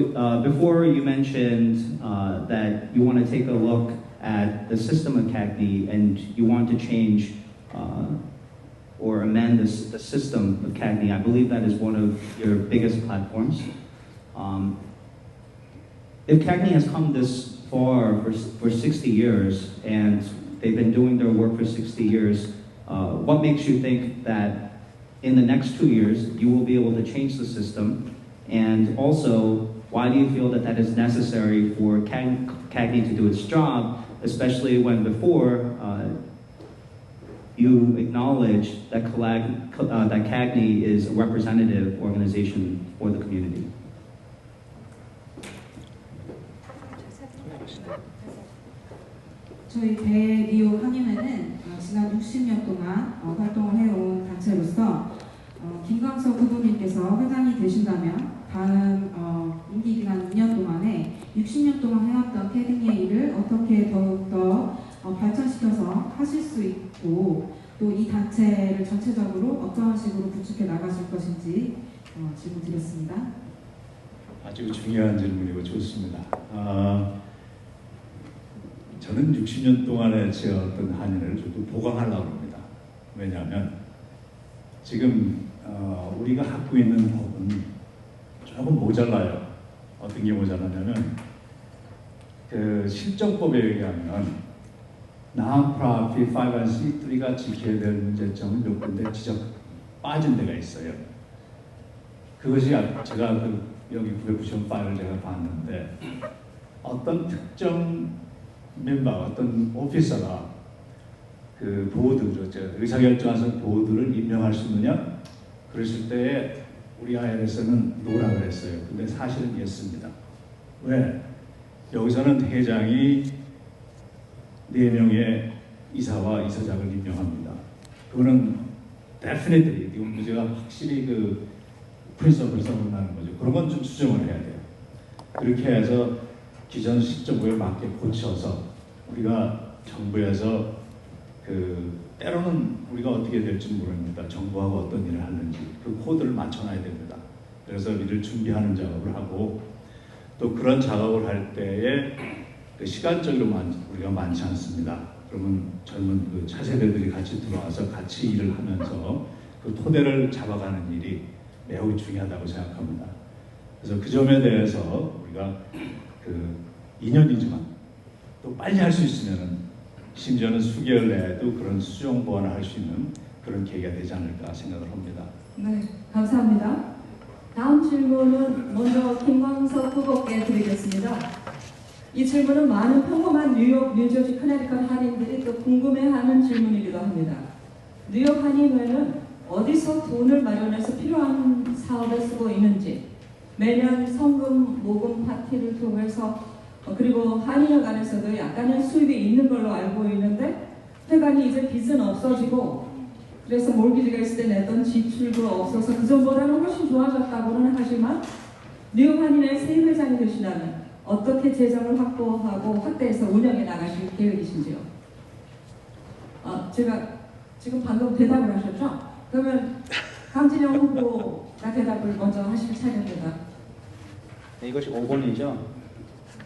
before you mentioned that you want to take a look at the system of CAGNY and you want to change or amend the system of CAGNY. I believe that is one of your biggest platforms. If CAGNY has come this far for 60 years and they've been doing their work for 60 years, what makes you think that in the next 2 years you will be able to change the system? And also, why do you feel that that is necessary for CAGNY to do its job, especially when before you acknowledge that CAGNY is a representative organization for the community? 저희 대리오 한인회는 지난 60년 동안 활동을 해온 단체로서 김광석 후보님께서 회장이 되신다면 다음 임기 기간 2년 동안에 60년 동안 해왔던 캐그니의 일을 어떻게 더욱더 발전시켜서 하실 수 있고 또 이 단체를 전체적으로 어떤 식으로 구축해 나가실 것인지 질문 드렸습니다. 아주 중요한 질문이고 좋습니다. 저는 60년 동안에 지었던 한인을 저도 보강하려고 합니다. 왜냐하면 지금 우리가 갖고 있는 법은 조금 모자라요. 어떤 게 모자라냐면 그 실정법에 의하면 Non-profit 501c3가 지켜야 될 문제점은 몇 군데 지적 빠진 데가 있어요. 그것이 제가 여기 995를 제가 봤는데 어떤 특정 멤버, 어떤 오피서가 그 보드, 의사결정하는 보드를 임명할 수 있느냐? 그랬을 때에 우리 IRS는 노라 그랬어요. 근데 사실은 예스입니다. 왜? 여기서는 회장이 4명의 이사와 이사장을 임명합니다. 그거는 definitely 이 문제가 확실히 그 프린서블을 써본다는 거죠. 그런 건 좀 수정을 해야 돼요. 그렇게 해서 기존 시점에 맞게 고쳐서 우리가 정부에서 때로는 우리가 어떻게 될지 모릅니다. 정부하고 어떤 일을 하는지 그 코드를 맞춰놔야 됩니다. 그래서 이를 준비하는 작업을 하고 또 그런 작업을 할 때에 그 시간적으로 우리가 많지 않습니다. 그러면 젊은 그 차세대들이 같이 들어와서 같이 일을 하면서 그 토대를 잡아가는 일이 매우 중요하다고 생각합니다. 그래서 그 점에 대해서 우리가 2년이지만 또 빨리 할 수 있으면은 심지어는 수개월 내에도 그런 수정 보완을 할 수 있는 그런 계기가 되지 않을까 생각을 합니다. 네, 감사합니다. 다음 질문은 먼저 김광석 후보께 드리겠습니다. 이 질문은 많은 평범한 뉴욕, 뉴저지, 커네티컷 한인들이 또 궁금해하는 질문이기도 합니다. 뉴욕 한인회는 어디서 돈을 마련해서 필요한 사업에 쓰고 있는지, 매년 성금 모금 파티를 통해서 그리고 한인회 간에서도 약간의 수입이 있는 걸로 알고 있는데 회관이 이제 빚은 없어지고 그래서 몰기지가 있을 때 냈던 지출도 없어서 그전보다는 훨씬 좋아졌다고는 하지만 뉴욕 한인회 새 회장이 되시다면 어떻게 재정을 확보하고 확대해서 운영해 나가실 계획이신지요? 제가 지금 방금 대답을 하셨죠? 그러면 강진영 후보가 대답을 먼저 하실 차례입니다. 네, 이것이 5번이죠?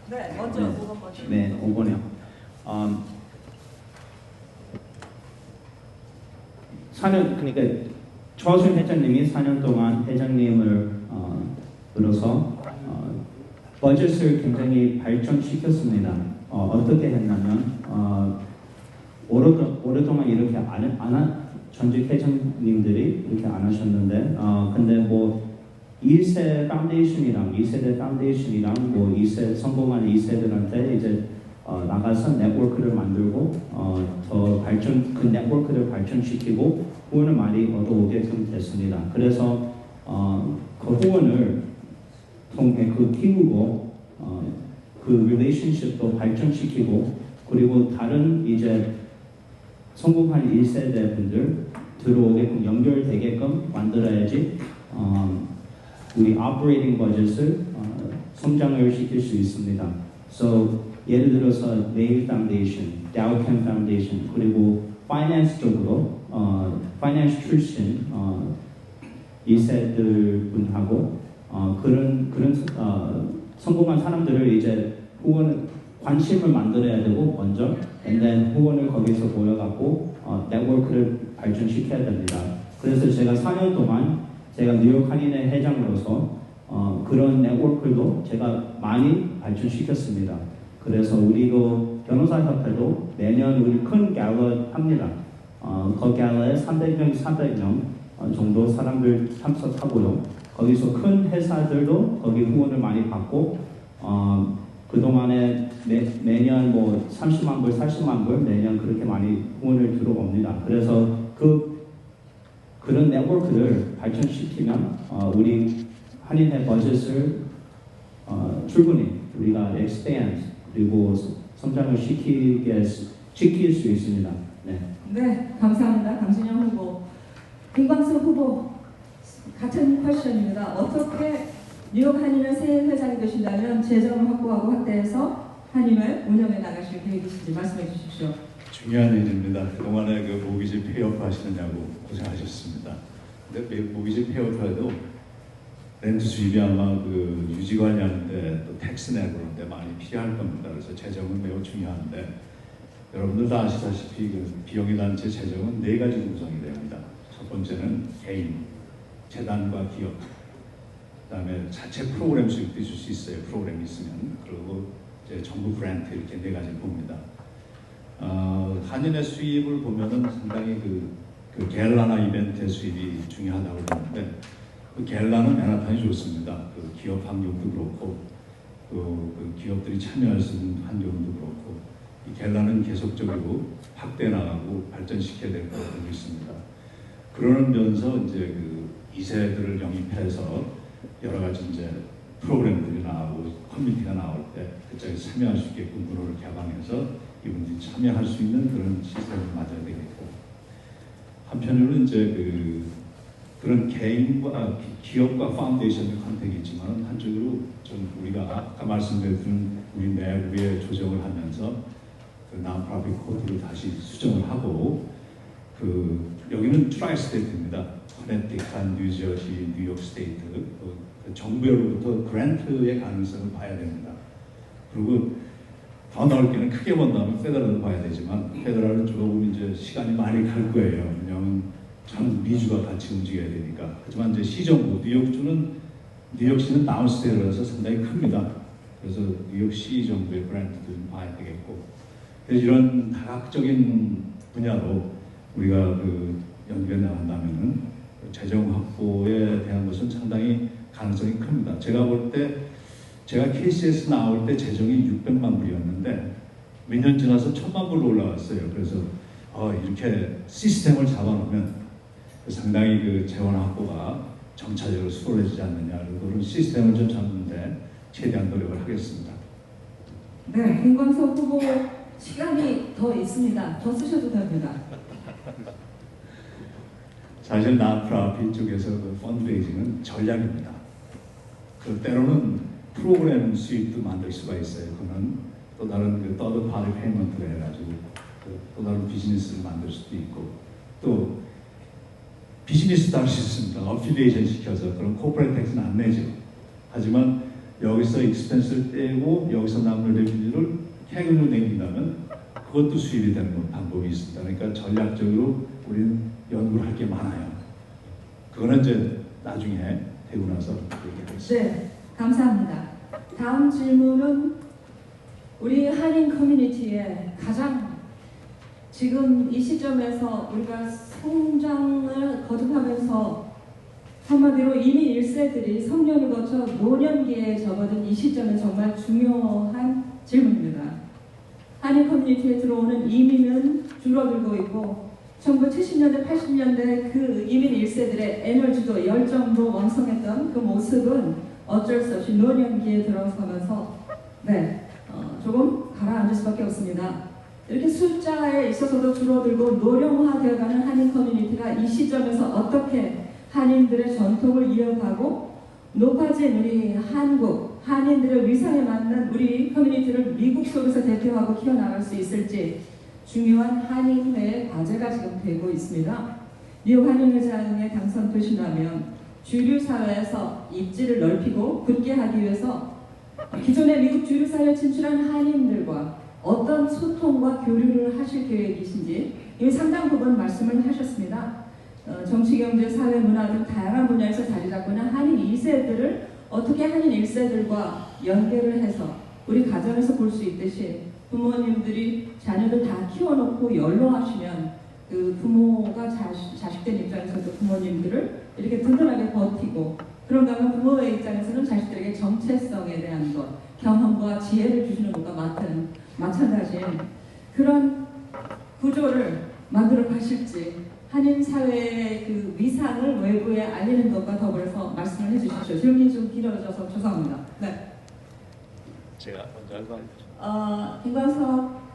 네, 먼저 5번 먼저. 네, 5번이요. 그러니까 조하순 회장님이 4년 동안 회장님을 으로서 버젯을 굉장히 발전시켰습니다. 어떻게 했냐면 오랫동안 이렇게 전직 회장님들이 이렇게 안 하셨는데 근데 뭐 1세 파운데이션이랑 2세대 파운데이션이랑 뭐 2세 성공한 2세들한테 이제 나가서 네트워크를 만들고 그 네트워크를 발전시키고 후원을 많이 얻어오게끔 됐습니다. 그래서 그 후원을 통해 키우고 그 릴레이션십도 발전시키고 그리고 다른 이제 성공한 1세대 분들 들어오게끔 연결되게끔 만들어야지 우리 operating budget을 성장을 시킬 수 있습니다. So 예를 들어서 네일 Foundation, Dowcam Foundation 그리고 파이낸스 쪽으로 파이낸스 출신 1세들 분하고 성공한 사람들을 이제 후원 관심을 만들어야 되고 먼저, and then 후원을 거기서 모여갖고 네트워크를 발전시켜야 됩니다. 그래서 제가 4년 동안 제가 뉴욕 한인회 회장으로서 그런 네트워크도 제가 많이 발전시켰습니다. 그래서 우리도 변호사 협회도 매년 우리 큰 갤러 합니다. 그 갤러에 300명 정도 사람들 참석하고요. 거기서 큰 회사들도 거기 후원을 많이 받고 그동안에 매년 뭐 30만 불, 40만 불 매년 그렇게 많이 후원을 들어옵니다. 그래서 그런 네트워크를 발전시키면 우리 한인회 버젯을 충분히 우리가 expand 그리고 성장을 시킬 수 있습니다. 네. 네, 감사합니다. 강진영 후보. 김광석 후보, 같은 퀘션입니다. 어떻게 뉴욕 한인회 새 회장이 되신다면 재정을 확보하고 확대해서 한인회 운영해 나가실 계획이신지 말씀해 주십시오. 중요한 일입니다. 그동안에 그 모기지 폐업 하시느냐고 고생하셨습니다. 근데 모기지 폐업해도 렌트 수입이 아마 그 유지 관리하는데 또 텍스 내고 그런데 많이 필요할 겁니다. 그래서 재정은 매우 중요한데 여러분들 다 아시다시피 그 비영리 단체 재정은 4가지 구성이 됩니다. 첫 번째는 개인, 재단과 기업, 그다음에 자체 프로그램 수입도 있을 수 있어요. 프로그램이 있으면. 그리고 이제 정부 그랜트 이렇게 4가지 봅니다. 한인의 수입을 보면은 상당히 그 갤라나 이벤트의 수입이 중요하다고 보는데 그 갤라는 맨하탄이 좋습니다. 그 기업 환경도 그렇고 그 기업들이 참여할 수 있는 환경도 그렇고 이 갤라는 계속적으로 확대해 나가고 발전시켜야 될 거라고 보고 있습니다. 그러면서 이제 그 2세들을 영입해서 여러 가지 이제 프로그램들이 나오고 커뮤니티가 나올 때 그쪽에서 참여할 수 있게끔 문호를 개방해서 이분들이 참여할 수 있는 그런 시스템을 맞아야 되겠고 한편으로는 이제 그런 개인과 기업과 파운데이션의 컨택이 있지만 한쪽으로 좀 우리가 아까 말씀드린 우리 내부의 조정을 하면서 그 non-profit 코드를 다시 수정을 하고 여기는 트라이스테이트입니다. 커네티컷, 뉴저지, 뉴욕 스테이트 그 정부로부터 그랜트의 가능성을 봐야 됩니다. 그리고 더 넓게는 크게 본다면 페더럴을 봐야 되지만 페더럴은 조금 이제 시간이 많이 갈 거예요. 왜냐하면 전 미주가 같이 움직여야 되니까. 하지만 이제 시정부 뉴욕시는 다운스테이트라서 상당히 큽니다. 그래서 뉴욕시 정부의 그랜트도 좀 봐야 되겠고. 그래서 이런 다각적인 분야로 우리가 연구해 나간다면은 재정 확보에 대한 것은 상당히 가능성이 큽니다. 제가 볼 때 제가 KCS 나올 때 재정이 600만 불이었는데 몇 년 지나서 1000만 불로 올라갔어요. 그래서 이렇게 시스템을 잡아놓으면 상당히 재원 확보가 점차적으로 수월해지지 않느냐. 그런 시스템을 좀 잡는데 최대한 노력을 하겠습니다. 네, 김광석 후보 시간이 더 있습니다. 더 쓰셔도 됩니다. 사실 나프라핏 쪽에서 펀드레이징은 전략입니다. 때로는 프로그램 수입도 만들 수가 있어요. 그거는 또 다른 third party payment를 해가지고 또 다른 비즈니스를 만들 수도 있고 또 비즈니스도 할 수 있습니다. 어필리에이션 시켜서 그런 코퍼레이트 텍스는 안 내죠. 하지만 여기서 익스펜스를 떼고 여기서 남는 레비뉴를 캐금으로 남긴다면 그것도 수입이 되는 방법이 있습니다. 그러니까 전략적으로 우리는 연구를 할 게 많아요. 그거는 이제 나중에 되고 나서 얘기하겠습니다. 네, 감사합니다. 다음 질문은 우리 한인 커뮤니티의 가장 지금 이 시점에서 우리가 성장을 거듭하면서 한마디로 이민 1세들이 성년을 거쳐 노년기에 접어든 이 시점에 정말 중요한 질문입니다. 한인 커뮤니티에 들어오는 이민은 줄어들고 있고 1970년대, 80년대 그 이민 1세들의 에너지도 열정도 왕성했던 그 모습은 어쩔 수 없이 노년기에 들어서면서 조금 가라앉을 수밖에 없습니다. 이렇게 숫자에 있어서도 줄어들고 노령화되어가는 한인 커뮤니티가 이 시점에서 어떻게 한인들의 전통을 이어가고 높아진 우리 한국, 한인들의 위상에 맞는 우리 커뮤니티를 미국 속에서 대표하고 키워나갈 수 있을지 중요한 한인회의 과제가 지금 되고 있습니다. 뉴욕 한인회장에 당선되신다면 주류 사회에서 입지를 넓히고 굳게 하기 위해서 기존의 미국 주류 사회에 진출한 한인들과 어떤 소통과 교류를 하실 계획이신지 이미 상당 부분 말씀을 하셨습니다. 정치, 경제, 사회, 문화 등 다양한 분야에서 자리 잡고 있는 한인 2세들을 어떻게 한인 1세들과 연계를 해서 우리 가정에서 볼 수 있듯이 부모님들이 자녀들 다 키워놓고 연로하시면 그 부모가 자식된 입장에서도 부모님들을 이렇게 든든하게 버티고 그런가 하면 부모의 입장에서는 자식들에게 정체성에 대한 것, 경험과 지혜를 주시는 것과 마찬가지인 그런 구조를 만들어 가실지 한인 사회의 그 위상을 외부에 알리는 것과 더불어서 말씀을 해주십시오. 질문이 좀 길어져서 죄송합니다. 네. 제가 먼저 할까요? 김광석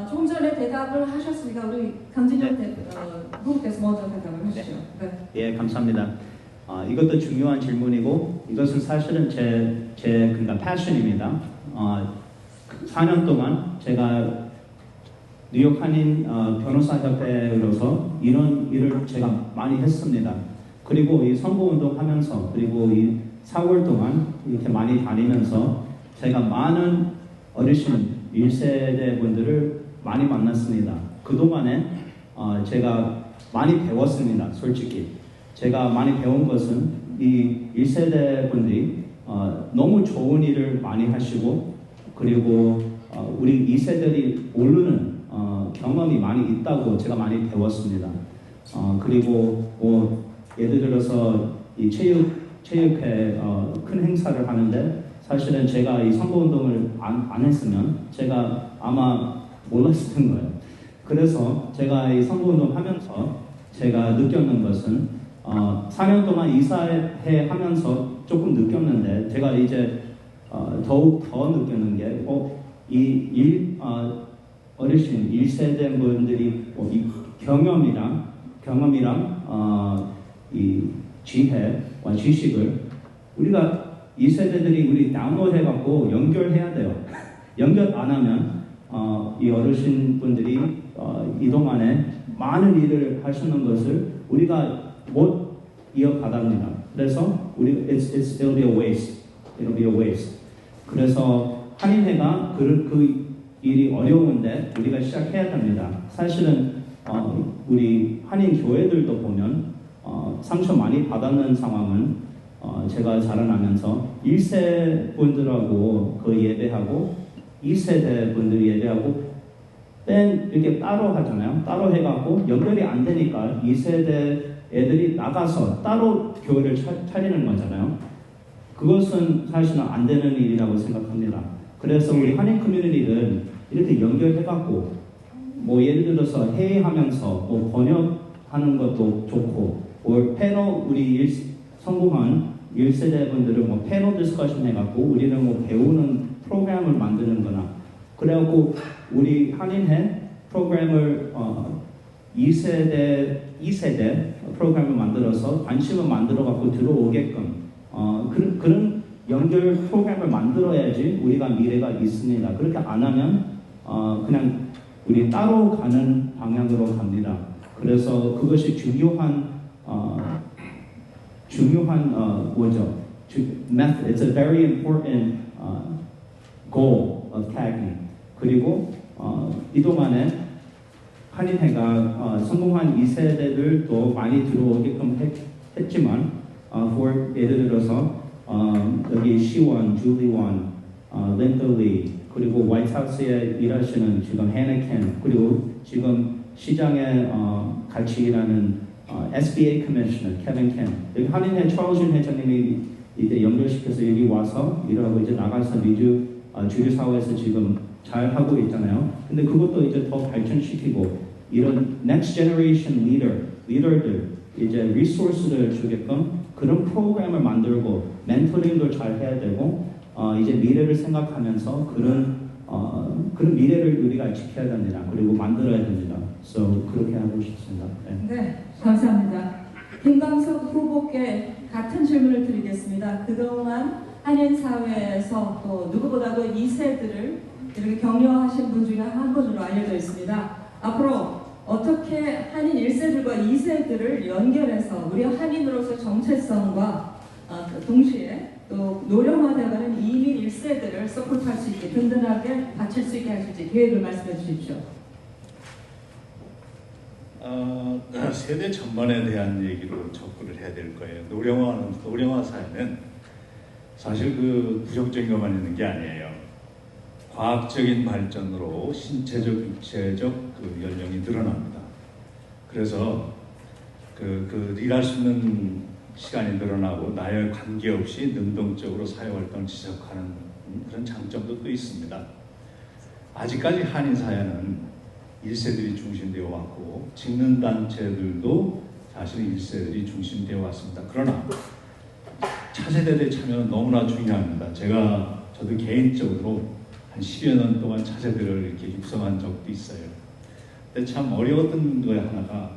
조금 전에 대답을 하셨으니까 우리 강진영 후보께서 먼저 대답을 해주시죠. 네. 예, 감사합니다. 이것도 중요한 질문이고 이것은 사실은 제 그러니까 패션입니다. 4년 동안 제가 뉴욕 한인 변호사 협회로서 이런 일을 제가 많이 했습니다. 그리고 이 선거운동 하면서 그리고 이 4월 동안 이렇게 많이 다니면서 제가 많은 어르신 1세대 분들을 많이 만났습니다. 그동안에 제가 많이 배웠습니다. 솔직히 제가 많이 배운 것은 이 1세대 분들이 너무 좋은 일을 많이 하시고 그리고 우리 2세들이 모르는 경험이 많이 있다고 제가 많이 배웠습니다. 그리고 예를 들어서 이 체육회 큰 행사를 하는데 사실은 제가 이 선거운동을 안 했으면 제가 아마 몰랐을 거예요. 그래서 제가 이 선거운동 하면서 제가 느꼈는 것은 4년 동안 이사회 하면서 조금 느꼈는데 제가 이제 더욱 더 느꼈는 게 어르신 1세대 분들이 이 경험이랑 이 지혜와 지식을 우리가 2세대들이 우리 다운로드해갖고 연결해야 돼요. 연결 안 하면 이 어르신 분들이 이동안에 많은 일을 하시는 것을 우리가 못 이어받습니다. 그래서 it'll be a waste. It'll be a waste. 그래서 한인회가 그 일이 어려운데 우리가 시작해야 됩니다. 사실은 우리 한인 교회들도 보면 상처 많이 받았는 상황은 제가 자라나면서 1세 분들하고 그 예배하고 2세대 분들 예배하고 이렇게 따로 하잖아요. 따로 해갖고 연결이 안 되니까 2세대 애들이 나가서 따로 교회를 차리는 거잖아요. 그것은 사실은 안 되는 일이라고 생각합니다. 그래서 우리 한인 커뮤니티는 이렇게 연결해갖고 예를 들어서 회의하면서 번역하는 것도 좋고 패널 우리 성공한 1세대 분들은 패널 디스커션 해갖고 우리는 배우는 프로그램을 만드는 거나 그래갖고 우리 한인회 프로그램을 2세대 프로그램을 만들어서 관심을 만들어갖고 들어오게끔 그런 연결 프로그램을 만들어야지 우리가 미래가 있습니다. 그렇게 안 하면 그냥 우리 따로 가는 방향으로 갑니다. 그래서 그것이 중요한 뭐죠? Method. It's a very important goal of tagging. 그리고 이동안에 한인회가 성공한 2세대들도 많이 들어오게끔 했지만 예를 들어서 여기 시원, 줄리원, 린더리 그리고 화이트하우스에 일하시는 지금 해네켄 그리고 지금 시장에 같이 일하는 SBA 커미셔너 케빈 켄 여기 한인회 찰슨 회장님이 이제 연결시켜서 여기 와서 일하고 이제 나가서 미주 주류 사회에서 지금 잘 하고 있잖아요. 근데 그것도 이제 더 발전시키고 이런 next generation 리더들 이제 리소스를 주게끔 그런 프로그램을 만들고 멘토링도 잘 해야 되고 이제 미래를 생각하면서 그런 미래를 우리가 지켜야 됩니다. 그리고 만들어야 됩니다. So 그렇게 하고 싶습니다. 네, 감사합니다. 김광석 후보께 같은 질문을 드리겠습니다. 그동안 한인 사회에서 또 누구보다도 2세들을 이렇게 격려하신 분 중에 한 분으로 알려져 있습니다. 앞으로 어떻게 한인 1세들과 2세들을 연결해서 우리 한인으로서 정체성과 동시에 또 노령화되어가는 이민 1세들을 서포트할 수 있게 든든하게 받칠 수 있게 할 수 있게 계획을 말씀해 주십시오. 세대 전반에 대한 얘기로 접근을 해야 될 거예요. 노령화 사회는 사실 그 부정적인 것만 있는 게 아니에요. 과학적인 발전으로 신체적, 육체적 그 연령이 늘어납니다. 그래서 일할 수 있는 시간이 늘어나고 나이와 관계없이 능동적으로 사회활동을 지속하는 그런 장점도 또 있습니다. 아직까지 한인 사회는 1세들이 중심되어 왔고 직능단체들도 사실 1세들이 중심되어 왔습니다. 그러나 차세대의 참여는 너무나 중요합니다. 저도 개인적으로 한 10여 년 동안 차세대를 이렇게 육성한 적도 있어요. 근데 참 어려웠던 거 하나가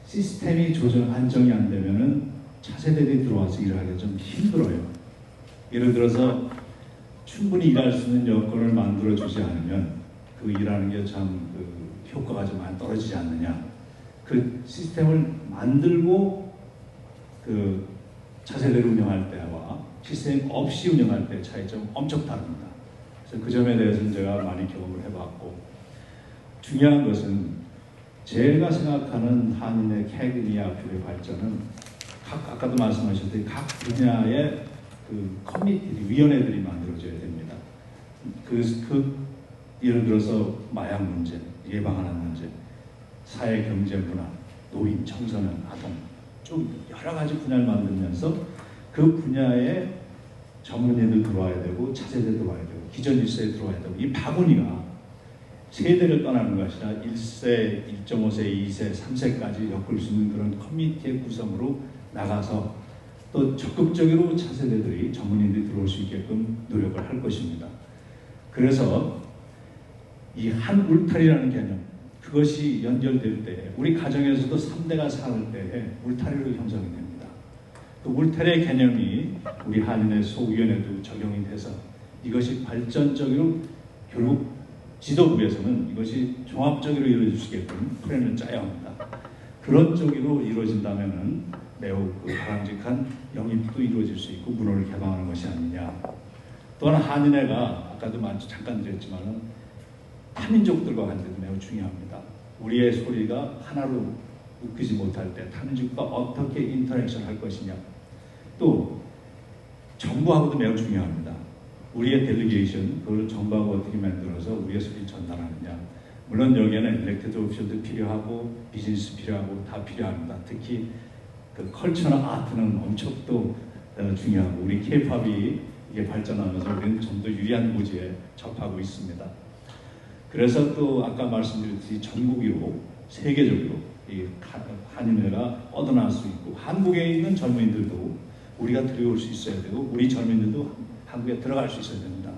시스템이 안정이 안 되면은 차세대들이 들어와서 일하기가 좀 힘들어요. 예를 들어서 충분히 일할 수 있는 여건을 만들어주지 않으면 그 일하는 게 참 효과가 좀 많이 떨어지지 않느냐. 그 시스템을 만들고 그 차세대를 운영할 때와 시스템 없이 운영할 때의 차이점 엄청 다릅니다. 그래서 그 점에 대해서는 제가 많이 경험을 해봤고, 중요한 것은 제가 생각하는 한인의 캐그니아 뷰의 발전은 아까도 말씀하셨듯이 각 분야의 그 커미티, 위원회들이 만들어져야 됩니다. 예를 들어서 마약 문제, 예방하는 문제, 사회 경제 문화, 노인, 청소년, 아동, 좀 여러 가지 분야를 만들면서 그 분야에 전문인들 들어와야 되고 차세대 들어와야 되고 기존 1세에 들어와야 되고, 이 바구니가 세대를 떠나는 것이 아니라 1세, 1.5세, 2세, 3세까지 엮을 수 있는 그런 커뮤니티의 구성으로 나가서 또 적극적으로 차세대들이 전문인들이 들어올 수 있게끔 노력을 할 것입니다. 그래서 이 한 울타리라는 개념, 그것이 연결될 때 우리 가정에서도 3대가 살 때에 울타리로 형성이 됩니다. 그 울타리의 개념이 우리 한인의 소위원회도 적용이 돼서 이것이 발전적으로 결국 지도부에서는 이것이 종합적으로 이루어질 수 있게끔 플랜을 짜야 합니다. 그런 쪽으로 이루어진다면 매우 바람직한 영입도 이루어질 수 있고 문호를 개방하는 것이 아니냐. 또한 한인회가 아까도 잠깐 드렸지만은 타민족들과 관계도 매우 중요합니다. 우리의 소리가 하나로 묶이지 못할 때 타민족과 어떻게 인터랙션 할 것이냐. 또 정부하고도 매우 중요합니다. 우리의 델리게이션, 그걸 정부하고 어떻게 만들어서 우리의 소리를 전달하느냐. 물론 여기에는 일렉티드 오피셜도 필요하고 비즈니스 필요하고 다 필요합니다. 특히 그 컬처나 아트는 엄청 또 중요하고 우리 K-팝이 이게 발전하면서 우리는 좀 더 유리한 고지에 접하고 있습니다. 그래서 또 아까 말씀드렸듯이 전국으로 세계적으로 이 한인회가 뻗어나갈 수 있고 한국에 있는 젊은이들도 우리가 들어올 수 있어야 되고 우리 젊은이들도 한국에 들어갈 수 있어야 됩니다.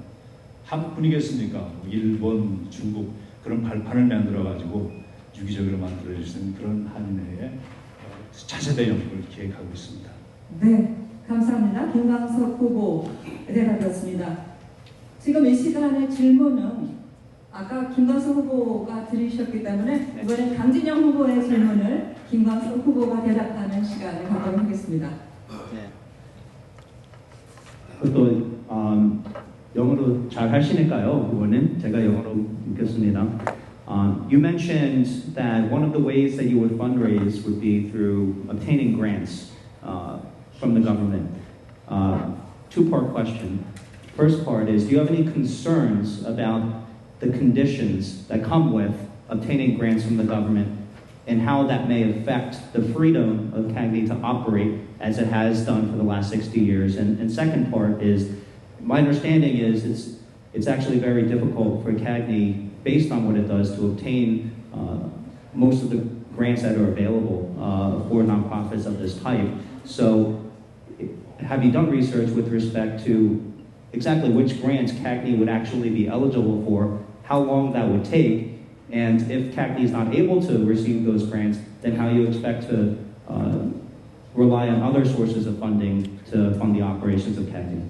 한국뿐이겠습니까? 일본, 중국 그런 발판을 만들어가지고 유기적으로 만들어질 수 있는 그런 한인회의 차세대 연구를 계획하고 있습니다. 네, 감사합니다. 김광석 후보 대답이었습니다. 지금 이 시간의 질문은 아까 김광석 후보가 들으셨기 때문에 이번엔 강진영 후보의 질문을 김광석 후보가 대답하는 시간을 갖도록 하겠습니다. 또 영어로 잘 하시니까요. 후보는 제가 영어로 묻겠습니다. You mentioned that one of the ways that you would fundraise would be through obtaining grants from the government. Two-part question. First part is, do you have any concerns about the conditions that come with obtaining grants from the government and how that may affect the freedom of CAGNY to operate as it has done for the last 60 years? And second part is, my understanding is it's actually very difficult for CAGNY, based on what it does, to obtain most of the grants that are available for nonprofits of this type. So have you done research with respect to exactly which grants CAGNY would actually be eligible for, how long that would take, and if CAGNY is not able to receive those grants, then how you expect to rely on other sources of funding to fund the operations of CAGNY?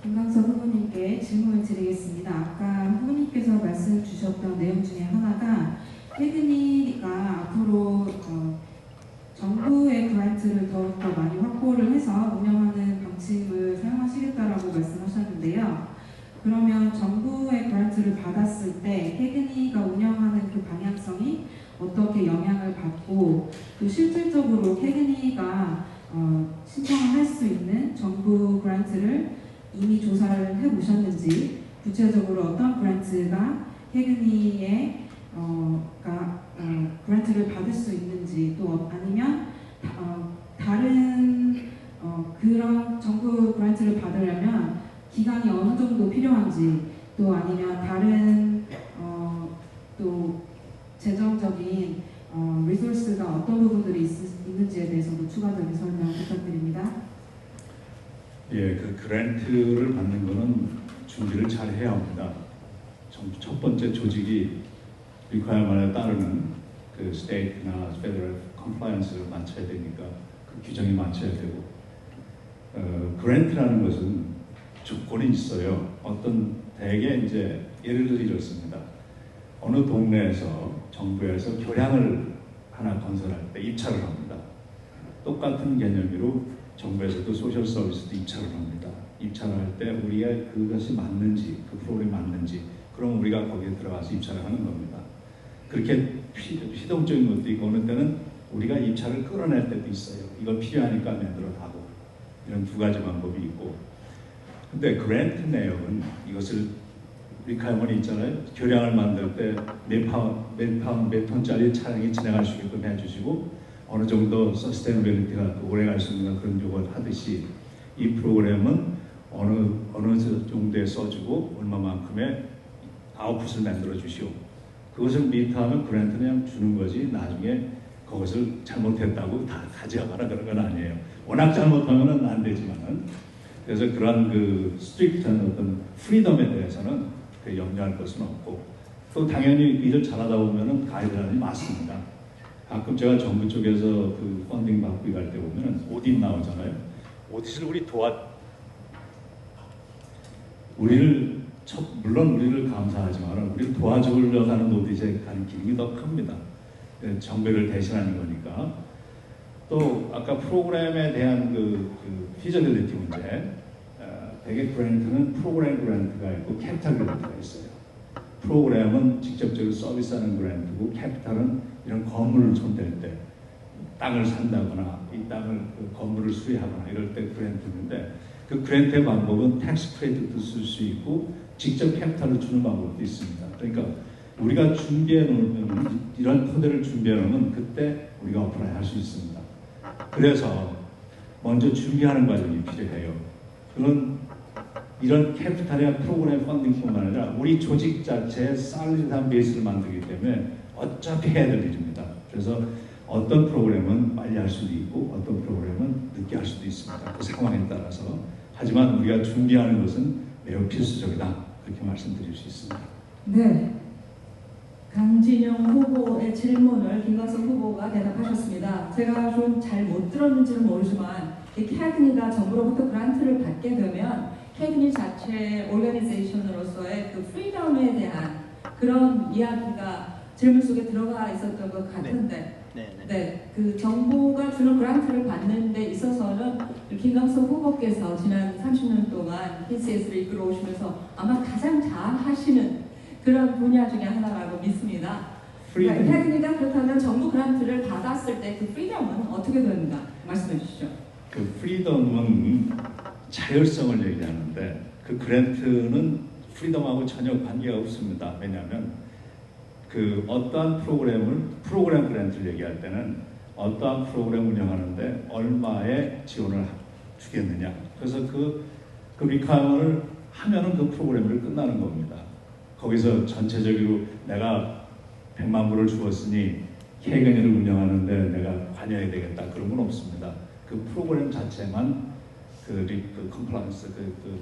김광석 후보님께 질문을 드리겠습니다. 아까 주셨던 내용 중에 하나가 케그니가 앞으로 정부의 그란트를 더욱더 많이 확보를 해서 운영하는 방침을 사용하시겠다라고 말씀하셨는데요. 그러면 정부의 그란트를 받았을 때 케그니가 운영하는 그 방향성이 어떻게 영향을 받고 또 실질적으로 케그니가 신청을 할 수 있는 정부 그란트를 이미 조사를 해보셨는지 구체적으로 어떤 그란트가 케그니의 그란트를 받을 수 있는지 또 아니면 다른 그런 정부 그란트를 받으려면 기간이 어느 정도 필요한지 또 아니면 다른 또 재정적인 리소스가 어떤 부분들이 있는지에 대해서도 추가적인 설명 부탁드립니다. 예, 그 그랜트를 받는 거는 준비를 잘 해야 합니다. 첫 번째 조직이 리퀘어먼트에 따르는 그 스테이트나 페더럴 컴플라이언스를 맞춰야 되니까 그 규정이 맞춰야 되고 그랜트라는 것은 조건이 있어요. 어떤 대개 이제 예를 들어 이렇습니다. 어느 동네에서 정부에서 교량을 하나 건설할 때 입찰을 합니다. 똑같은 개념으로 정부에서도 소셜 서비스도 입찰을 합니다. 입찰을 할 때 우리가 그것이 맞는지, 그 프로그램이 맞는지, 그럼 우리가 거기에 들어가서 입찰을 하는 겁니다. 그렇게 피동적인 것도 있고 어느 때는 우리가 입찰을 끌어낼 때도 있어요. 이거 필요하니까 만들어 가고 이런 두 가지 방법이 있고. 근데 그랜트 내역은 이것을 리퀘어먼트 있잖아요. 교량을 만들 때 몇 톤짜리 차량이 지나갈 수 있게끔 해주시고 어느 정도 서스테이너빌리티가 오래 갈 수 있는 그런 요구를 하듯이 이 프로그램은 어느 정도에 써주고 얼마만큼의 아웃풋을 만들어 주시오. 그것을 미트하면 그랜트는 그냥 주는 거지 나중에 그것을 잘못했다고 다 가져가라 그런 건 아니에요. 워낙 잘못하면 안 되지만은 그래서 그런 그 스트릭트한 어떤 프리덤에 대해서는 염려할 것은 없고 또 당연히 일을 잘하다 보면은 가이드라인이 맞습니다. 가끔 제가 정부 쪽에서 그 펀딩 받고 일할 때 보면은 오딧 나오잖아요. 오딧을 물론 우리를 감사하지만 우리를 도와주려고 하는 오딧에 가는 길이 더 큽니다. 정부를 대신하는 거니까. 또 아까 프로그램에 대한 그 피저빌리티 문제, 대개 그랜트는 프로그램 그랜트가 있고 캐피탈 그랜트가 있어요. 프로그램은 직접적으로 서비스하는 그랜트고 캐피탈은 이런 건물을 손댈 때 땅을 산다거나 이 땅을 건물을 수리하거나 이럴 때 그랜트인데 그 그랜트의 방법은 텍스 크레딧도 쓸 수 있고 직접 캐피탈을 주는 방법도 있습니다. 그러니까 우리가 준비해 놓으면 이런 토대를 준비해 놓으면 그때 우리가 어플라이 할 수 있습니다. 그래서 먼저 준비하는 과정이 필요해요. 이런 캐피탈이나 프로그램 펀딩뿐만 아니라 우리 조직 자체에 살리한 베이스를 만들기 때문에 어차피 해야 될 일입니다. 그래서 어떤 프로그램은 빨리 할 수도 있고 어떤 프로그램은 늦게 할 수도 있습니다. 그 상황에 따라서. 하지만 우리가 준비하는 것은 매우 필수적이다. 그렇게 말씀드릴 수 있습니다. 네. 강진영 후보의 질문을 김광석 후보가 대답하셨습니다. 제가 좀 잘 못 들었는지는 모르지만 이 캐그니가 정부로부터 그란트를 받게 되면 캐그니 자체 오르가니제이션으로서의 그 프리덤에 대한 그런 이야기가 질문 속에 들어가 있었던 것 같은데 네, 그 정부가 주는 그란트를 받는 데 있어서는 김광석 후보께서 지난 30년 동안 PCS를 이끌어 오시면서 아마 가장 잘 하시는 그런 분야 중에 하나라고 믿습니다. 그러니까 캐그니가 그렇다면 정부 그란트를 받았을 때 그 프리덤은 어떻게 되는가 말씀해 주시죠. 그 프리덤은 자율성을 얘기하는데 그 그랜트는 프리덤하고 전혀 관계가 없습니다. 왜냐하면 그 어떠한 프로그램 그랜트를 얘기할 때는 어떠한 프로그램 운영하는데 얼마의 지원을 주겠느냐. 그래서 그 리퀘어먼트를 하면은 그 프로그램을 끝나는 겁니다. 거기서 전체적으로 내가 100만 불을 주었으니 캐그니를 운영하는데 내가 관여해야 되겠다 그런 건 없습니다. 그 프로그램 자체만 그 컴플라이언스 그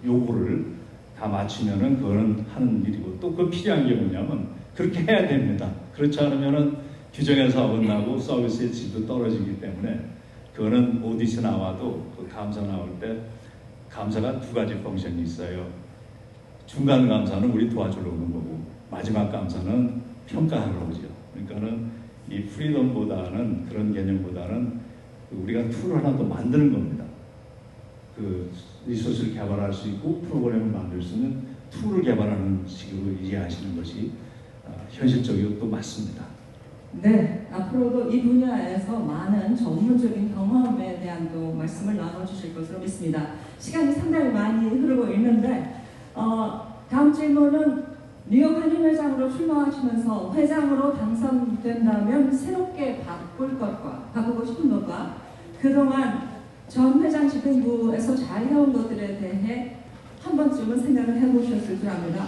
요구를 다 맞추면은 그거는 하는 일이고 또 그 필요한 게 뭐냐면 그렇게 해야 됩니다. 그렇지 않으면은 규정에서 어긋나고 서비스의 질도 떨어지기 때문에 그거는 오디션 나와도 그 감사 나올 때 감사가 두 가지 펑션이 있어요. 중간 감사는 우리 도와주러 오는 거고 마지막 감사는 평가하러 오죠. 그러니까는 이 프리덤보다는 그런 개념보다는 우리가 툴을 하나 더 만드는 겁니다. 그 리소스를 개발할 수 있고 프로그램을 만들 수 있는 툴을 개발하는 식으로 이해하시는 것이 현실적이고 또 맞습니다. 네, 앞으로도 이 분야에서 많은 전문적인 경험에 대한 또 말씀을 나눠주실 것으로 믿습니다. 시간이 상당히 많이 흐르고 있는데 다음 질문은 뉴욕 한인회장으로 출마하시면서 회장으로 당선된다면 새롭게 바꾸고 싶은 것과 그동안 전 회장 집행부에서 잘 해온 것들에 대해 한 번쯤은 생각을 해보셨을 줄 압니다.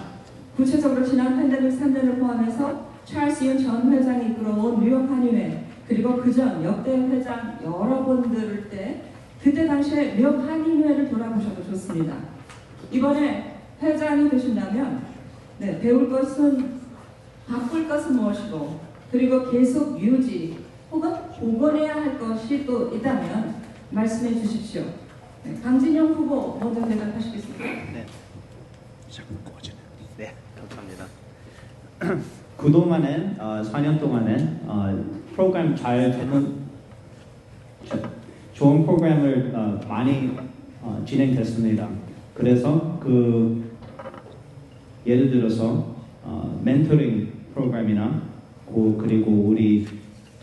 구체적으로 지난 팬데믹 3년을 포함해서 찰스 이온 전 회장이 이끌어온 뉴욕 한인회 그리고 그전 역대 회장 여러분들 그때 당시에 뉴욕 한인회를 돌아보셔도 좋습니다. 이번에 회장이 되신다면 배울 것은 바꿀 것은 무엇이고 그리고 계속 유지 혹은 복원해야 할 것이 또 있다면 말씀해 주십시오. 강진영 후보 먼저 대답하시겠습니까? 네. 자꾸 꺼지네. 네, 감사합니다. 그동안에 4년 동안에 프로그램 잘 되는 좋은 프로그램을 많이 진행됐습니다. 그래서 예를 들어서 멘토링 프로그램이나 그리고 우리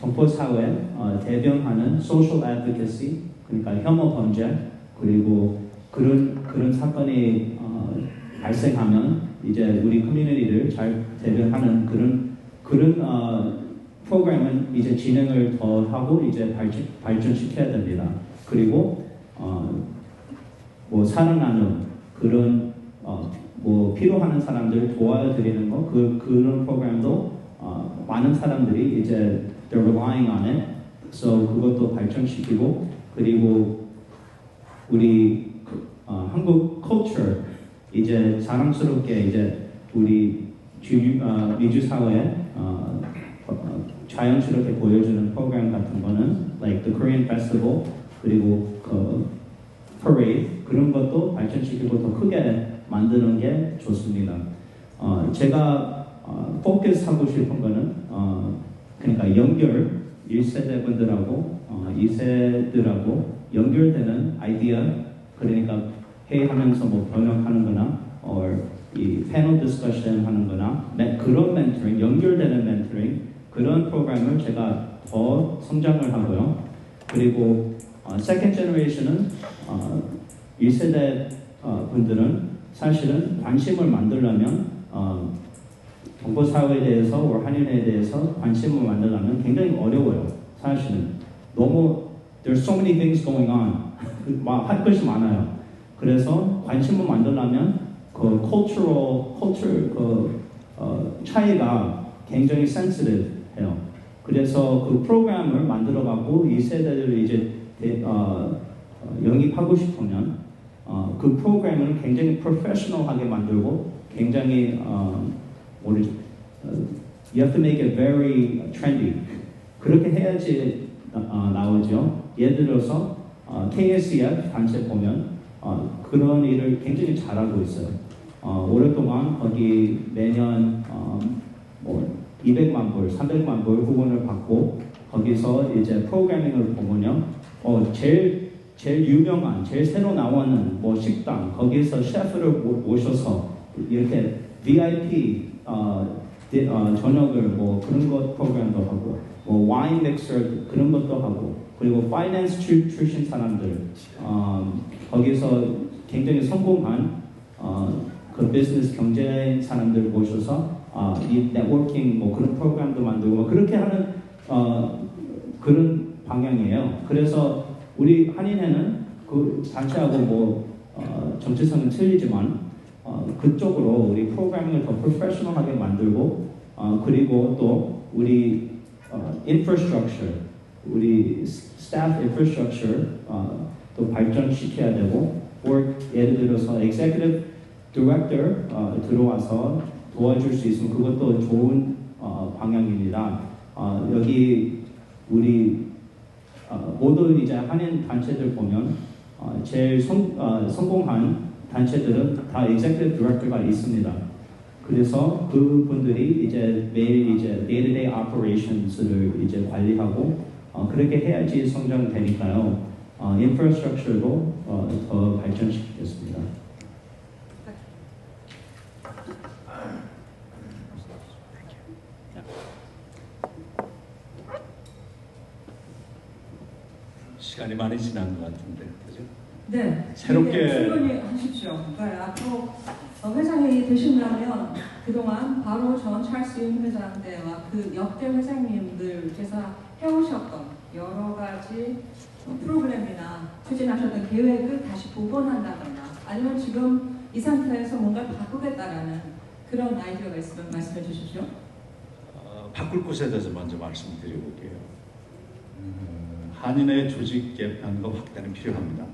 동포사회 대변하는 소셜 애드vocacy 그러니까 혐오 범죄 그리고 그런 사건이 발생하면 이제 우리 커뮤니티를 잘 대변하는 그런 프로그램은 이제 진행을 더 하고 이제 발전시켜야 됩니다. 그리고 뭐 사랑 나눔 그런 뭐 필요하는 사람들 도와드리는 거 그런 프로그램도 많은 사람들이 이제 they're relying on it. So 그것도 발전시키고 그리고 우리 한국 culture 이제 자랑스럽게 이제 우리 미주 사회에 자연스럽게 보여주는 프로그램 같은 거는 like the Korean Festival 그리고 parade 그런 것도 발전시키고 더 크게 만드는 게 좋습니다. 제가 포커스하고 싶은 거는 그러니까 연결 1세대 분들하고 2세들하고 연결되는 아이디어 그러니까 회의하면서 뭐 번역하는 거나 이 패널 디스커션 하는 거나 그런 멘토링 연결되는 멘토링 그런 프로그램을 제가 더 성장을 하고요. 그리고 세컨드 제너레이션은 1세대 분들은 사실은 관심을 만들려면 동포사회에 대해서 한인회에 대해서 관심을 만들려면 굉장히 어려워요. 사실은 너무 there's so many things going on 할 것이 많아요. 그래서 관심을 만들려면 culture 차이가 굉장히 sensitive해요. 그래서 그 프로그램을 만들어갖고 이 세대들을 이제 영입하고 싶으면 그 프로그램을 굉장히 프로페셔널하게 만들고 굉장히 you have to make it very trendy. 그렇게 해야지 나오죠. 예를 들어서 KSF 단체 보면 그런 일을 굉장히 잘하고 있어요. 오랫동안 거기 매년 뭐 200만 불, 300만 불 후원을 받고 거기서 이제 프로그래밍을 보면요. 제일 유명한, 제일 새로 나오는 뭐 식당 거기서 셰프를 모셔서 이렇게 VIP 저녁을 뭐 그런 것 프로그램도 하고 뭐 와인 믹서 그런 것도 하고 그리고 파이낸스 출신 사람들 거기서 굉장히 성공한 그 비즈니스 경제인 사람들 모셔서 이 네트워킹 뭐 그런 프로그램도 만들고 뭐 그렇게 하는 그런 방향이에요. 그래서 우리 한인회는 그 단체하고 뭐 정체성은 틀리지만 그쪽으로 우리 프로그래밍을 더 프로페셔널하게 만들고 그리고 또 우리 infrastructure, 우리 staff infrastructure 또 발전시켜야 되고 예를 들어서 executive director 들어와서 도와줄 수 있으면 그것도 좋은 방향입니다. 여기 우리 모든 이제 한인 단체들 보면 제일 성공한 단체들은 다 executive director가 있습니다. 그래서 그분들이 이제 매일 이제 day-to-day operations를 이제 관리하고 그렇게 해야지 성장되니까요. 인프라스트럭처도 더 발전시키겠습니다. 시간이 많이 지난 것 같은데, 그죠? 네, 새롭게- 네, 충분히 하십시오. 네, 앞으로 회장이 되신다면 그동안 바로 전 찰스 윤 회장 때와 그 역대 회장님들께서 해오셨던 여러 가지 프로그램이나 추진하셨던 계획을 다시 복원한다거나 아니면 지금 이 상태에서 뭔가를 바꾸겠다라는 그런 아이디어가 있으면 말씀해 주십시오. 바꿀 곳에 대해서 먼저 말씀드려볼게요. 한인의 조직 개편과 확대는 필요합니다.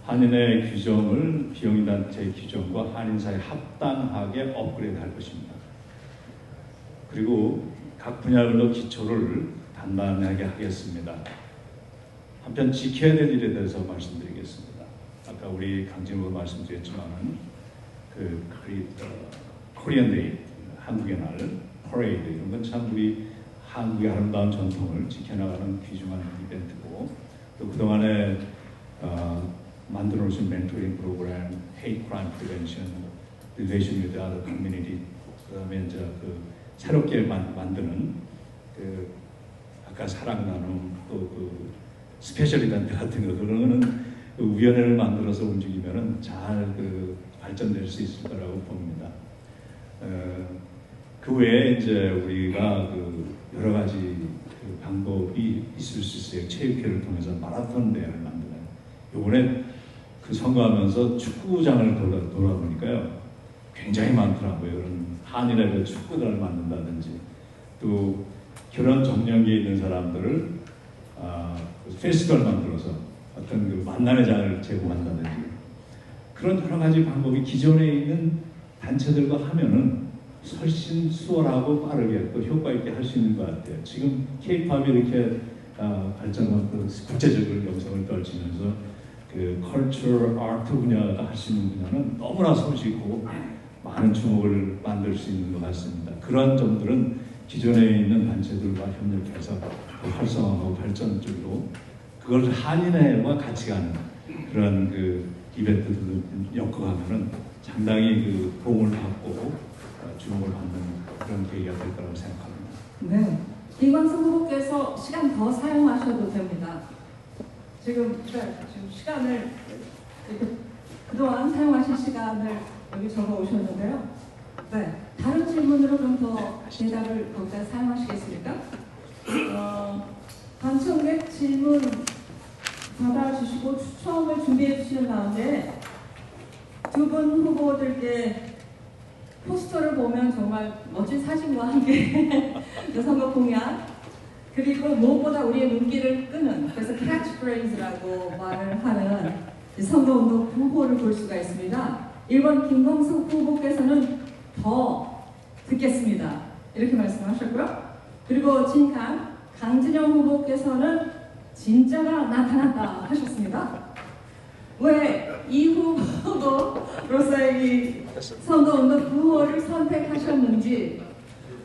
한인의 규정을 비영리단체 규정과 한인사회 합당하게 업그레이드할 것입니다. 그리고 각 분야별로 기초를 단단하게 하겠습니다. 한편 지켜야 될 일에 대해서 말씀드리겠습니다. 아까 우리 강진호가 말씀드렸지만은 코리안 데이, 한국의 날, 퍼레이드 이런 건 참 우리 한국의 아름다운 전통을 지켜나가는 귀중한 이벤트고 또 그동안에 만들어 놓으신 멘토링 프로그램, hate crime prevention, relation with other community, 그다음에 이제 새롭게 만드는 아까 사랑 나눔 또 스페셜 이벤트 같은 거 그런 거는 위원회를 만들어서 움직이면은 잘 발전될 수 있을 거라고 봅니다. 그 외에 이제 우리가 여러 가지 방법이 있을 수 있어요. 체육회를 통해서 마라톤 대회를 만드는. 이번에 선거하면서 축구장을 돌아보니까요. 굉장히 많더라고요. 그런 한일의 축구단을 만든다든지 또 결혼 정년기에 있는 사람들을 페스티벌 만들어서 어떤 만남의 장을 제공한다든지 그런 여러 가지 방법이 기존에 있는 단체들과 하면은 훨씬 수월하고 빠르게 또 효과 있게 할 수 있는 것 같아요. 지금 K-팝이 이렇게 발전하고 국제적으로 영성을 떨치면서 컬처, 아트 분야가 할 수 있는 분야는 너무나 소식고 많은 주목을 만들 수 있는 것 같습니다. 그런 점들은 기존에 있는 단체들과 협력해서 활성화하고 발전적으로 그걸 한인회와 같이 가는 그런 이벤트들을 엮어가면은 상당히 도움을 받고 주목을 받는 그런 계기가 될 거라고 생각합니다. 네, 이광석 후보께서 시간 더 사용하셔도 됩니다. 지금 시간을 그동안 사용하신 시간을 여기 적어 오셨는데요. 네, 다른 질문으로 좀 더 대답을 거기다 사용하시겠습니까? 방청객 질문 받아주시고 추첨을 준비해 주시는 가운데 두 분 후보들께 포스터를 보면 정말 멋진 사진과 함께 선거 공약 그리고 무엇보다 우리의 눈길을 끄는 그래서 캐치프레이즈라고 말을 하는 선거운동 후보를 볼 수가 있습니다. 1번 김광석 후보께서는 더 듣겠습니다. 이렇게 말씀하셨고요. 그리고 진강 강진영 후보께서는 진짜가 나타났다 하셨습니다. 왜 이 후보로서의 이 선거운동 후보를 선택하셨는지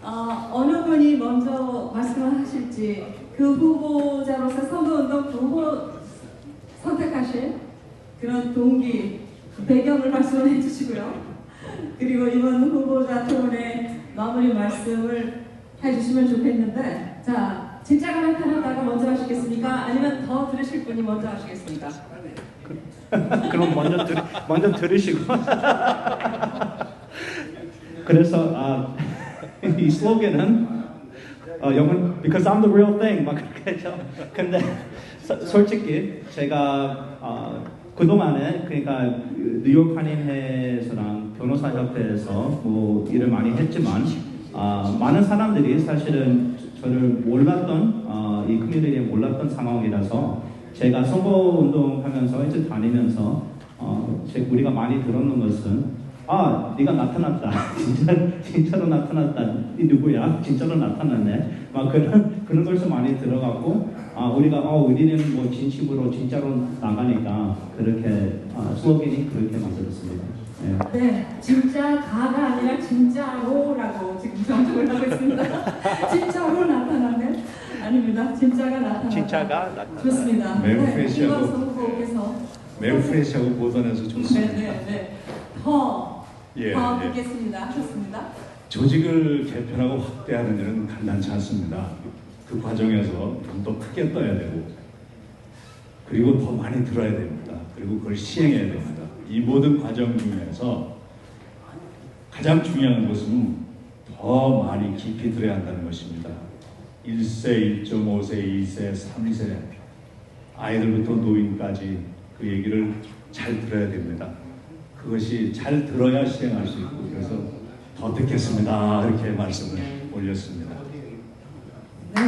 어느 분이 먼저 말씀을 하실지 그 후보자로서 선거운동 후보 선택하신 그런 동기, 배경을 말씀을 해주시고요. 그리고 이번 후보자 토론의 마무리 말씀을 해주시면 좋겠는데 자, 진짜가 나타났다가 먼저 하시겠습니까? 아니면 더 들으실 분이 먼저 하시겠습니까? 그럼 먼저 들으시고 그래서 이 슬로건은 영은 because I'm the real thing 막 그렇게 했죠. 근데 솔직히 제가 그동안에 그러니까 뉴욕 한인회에서랑 변호사협회에서 뭐 일을 많이 했지만 많은 사람들이 사실은 저를 몰랐던 이 커뮤니티에 몰랐던 상황이라서 제가 선거운동 하면서 이제 다니면서 우리가 많이 들었는 것은 아, 네가 나타났다. 진짜로 나타났다. 이 누구야? 진짜로 나타났네. 막 그런 것도 많이 들어갔고, 우리가 우리는 뭐 진심으로 진짜로 나가니까 그렇게 슬로건이 그렇게 만들었습니다. 예. 네, 진짜 가가 아니라 진짜로라고 지금 정정을 하고 있습니다. 진짜로 나타났네? 아닙니다. 진짜가 나타났다. 진짜가 나타났다. 좋습니다. 매우 네, 프레시하고. 김광석 후보께서 매우 프레시하고 보존해서 좋습니다. 네. 더 예, 예. 듣겠습니다. 좋습니다. 조직을 개편하고 확대하는 일은 간단치 않습니다. 그 과정에서 좀 더 크게 떠야 되고, 그리고 더 많이 들어야 됩니다. 그리고 그걸 시행해야 됩니다. 이 모든 과정 중에서 가장 중요한 것은 더 많이 깊이 들어야 한다는 것입니다. 1세, 1.5세, 2세, 3세, 아이들부터 노인까지 그 얘기를 잘 들어야 됩니다. 그것이 잘 들어야 시행할 수 있고, 그래서 더 듣겠습니다. 이렇게 말씀을 올렸습니다. 네.